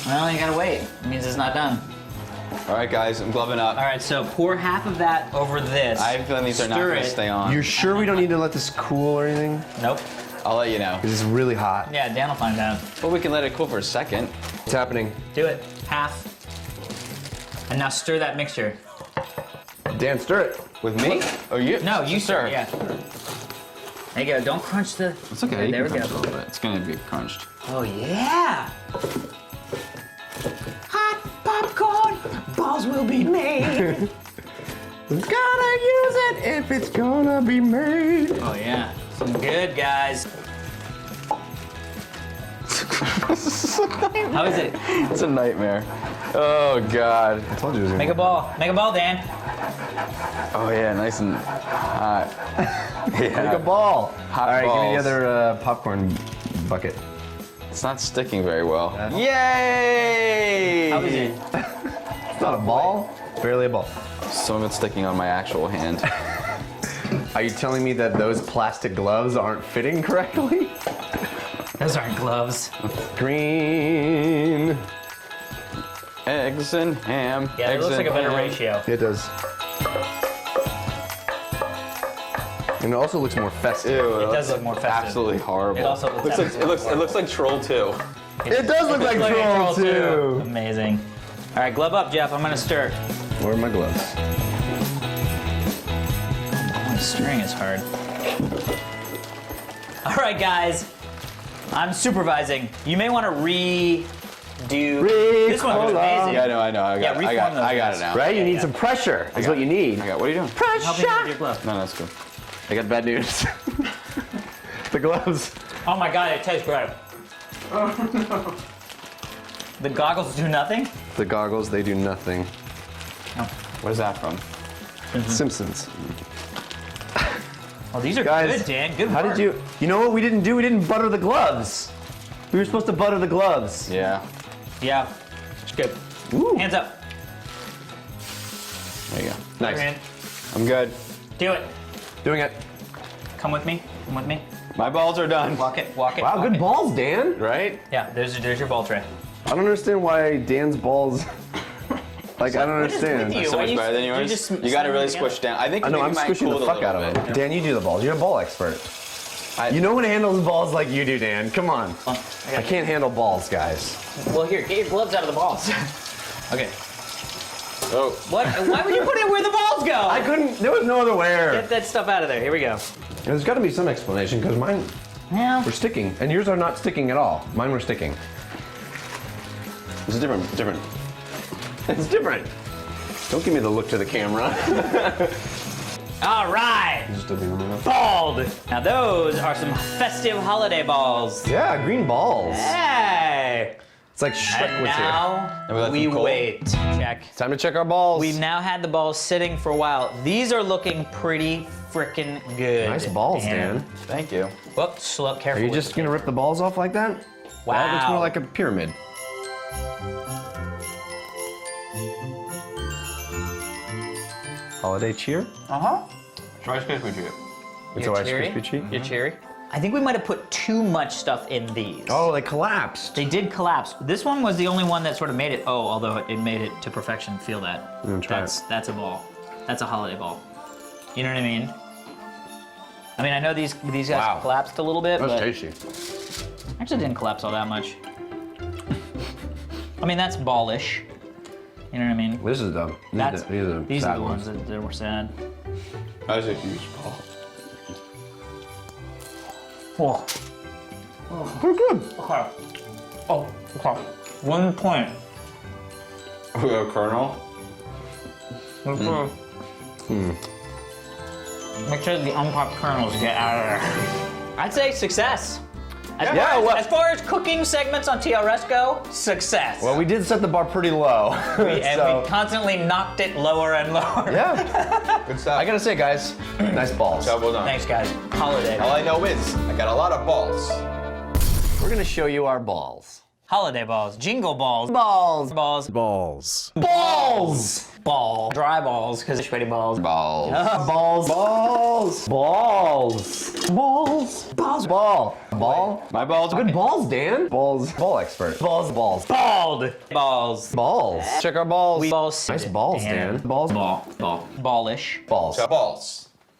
Well, you gotta wait. It means it's not done. all right, guys. I'm gloving up. All right, so pour half of that over this. I have a feeling these are not Stir going to it. stay on. You're sure we don't need to let this cool or anything? Nope. I'll let you know. Because it's really hot. Yeah, Dan will find out. But we can let it cool for a second. It's happening. Do it. Half. And now stir that mixture. Dan, stir it. With me? Or you? No, you stir. Yeah. There you go. Don't crunch the. It's okay. There we go. It's gonna be crunched. Oh yeah. Hot popcorn. Balls will be made. Gotta use it if it's gonna be made. Oh yeah. Some good guys. How is it? It's a nightmare. Oh God. I told you it was gonna Make a ball. Make a ball, Dan. Oh yeah, nice and hot. Yeah. Make a ball. Hot All right, balls. give me the other popcorn bucket. It's not sticking very well. Yay! How is it? It's not a ball. Barely a ball. Some of it's sticking on my actual hand. Are you telling me that those plastic gloves aren't fitting correctly? Those aren't gloves. Green. Eggs and ham. Yeah, it eggs looks like a and better ham. ratio. It does. And it also looks more festive. Ew, It does look more festive. Absolutely horrible. It also looks it looks like Troll 2. It does look like Troll 2. Amazing. All right, glove up, Jeff. I'm gonna stir. Where are my gloves? Oh, stirring is hard. All right, guys. I'm supervising. You may want to redo. This one was amazing. Yeah, I know. I got it now. Right? You need some pressure. That's what you need. What are you doing? Help me with your glove. No, that's good. I got bad news. The gloves. Oh my God, it tastes great. Oh no. The goggles do nothing? The goggles, they do nothing. Where's that from? Simpsons. Oh, these are Guys, good, Dan. Good How work. did you? You know what we didn't do? We didn't butter the gloves. We were supposed to butter the gloves. Yeah. Yeah. It's good. Ooh. Hands up. There you go. Your hand. I'm good. Do it. Doing it. Come with me. Come with me. My balls are done. Walk it. Walk it. Wow, walk good it. balls, Dan. Right? Yeah, there's your ball tray. I don't understand why Dan's balls. Like, I don't What is with understand. you? So Why much you- better than you yours. just You got to slam really them together? squish down. I think I know, maybe I'm mine squishing cooled the a fuck out little of bit. it. Dan, you do the balls. You're a ball expert. You no one handles balls like you do, Dan. Come on. I can't handle balls, guys. Well, here, get your gloves out of the balls. Okay. Oh. What? Why would you put it where the balls go? I couldn't. There was no other where. Get that stuff out of there. Here we go. There's got to be some explanation because mine Yeah. were sticking, and yours are not sticking at all. Mine were sticking. It's different. It's different. Don't give me the look to the camera. All right. Bald. Now those are some festive holiday balls. Yeah, green balls. Hey. It's like Shrek And was here. now we wait. Check. Time to check our balls. We've now had the balls sitting for a while. These are looking pretty freaking good. Nice balls, Dan. Thank you. Whoops, slow, careful. Are you with just it. gonna rip the balls off like that? Wow. That looks more like a pyramid. Holiday cheer? Uh-huh. Rice Krispie treat. It's Your a Rice cherry? Krispie treat? Your cherry? I think we might have put too much stuff in these. Oh, they collapsed. They did collapse. This one was the only one that sort of made it. Oh, although it made it to perfection. Feel that. I'm gonna try That's a ball. That's a holiday ball. You know what I mean? I mean, I know these guys Wow. collapsed a little bit, That's but tasty. actually didn't collapse all that much. I mean, that's ballish. You know what I mean? This is dumb. These are the ones that were sad. That was a huge ball. Oh. Pretty good. Okay. Oh, okay. 1 point. A kernel. Make sure the unpopped kernels get out of there. I'd say success. As far as cooking segments on TRS go, success. Well, we did set the bar pretty low. We constantly knocked it lower and lower. Yeah. Good stuff. I gotta say, guys, nice balls. Job well done. Thanks, guys. Holiday. All I know is I got a lot of balls. We're gonna show you our balls. Holiday balls. Jingle balls. Balls. Balls. Balls. Balls. Ball. Dry balls, because it's sweaty balls. Balls. Balls. Balls. Balls. Balls. Balls. Ball. Ball. My balls are Good balls, Dan. Balls. Ball expert. Balls. Balls. Bald. Balls. Balls. Check our balls. Balls. Nice balls, Dan. Balls. Ball. Ballish. Balls. Balls.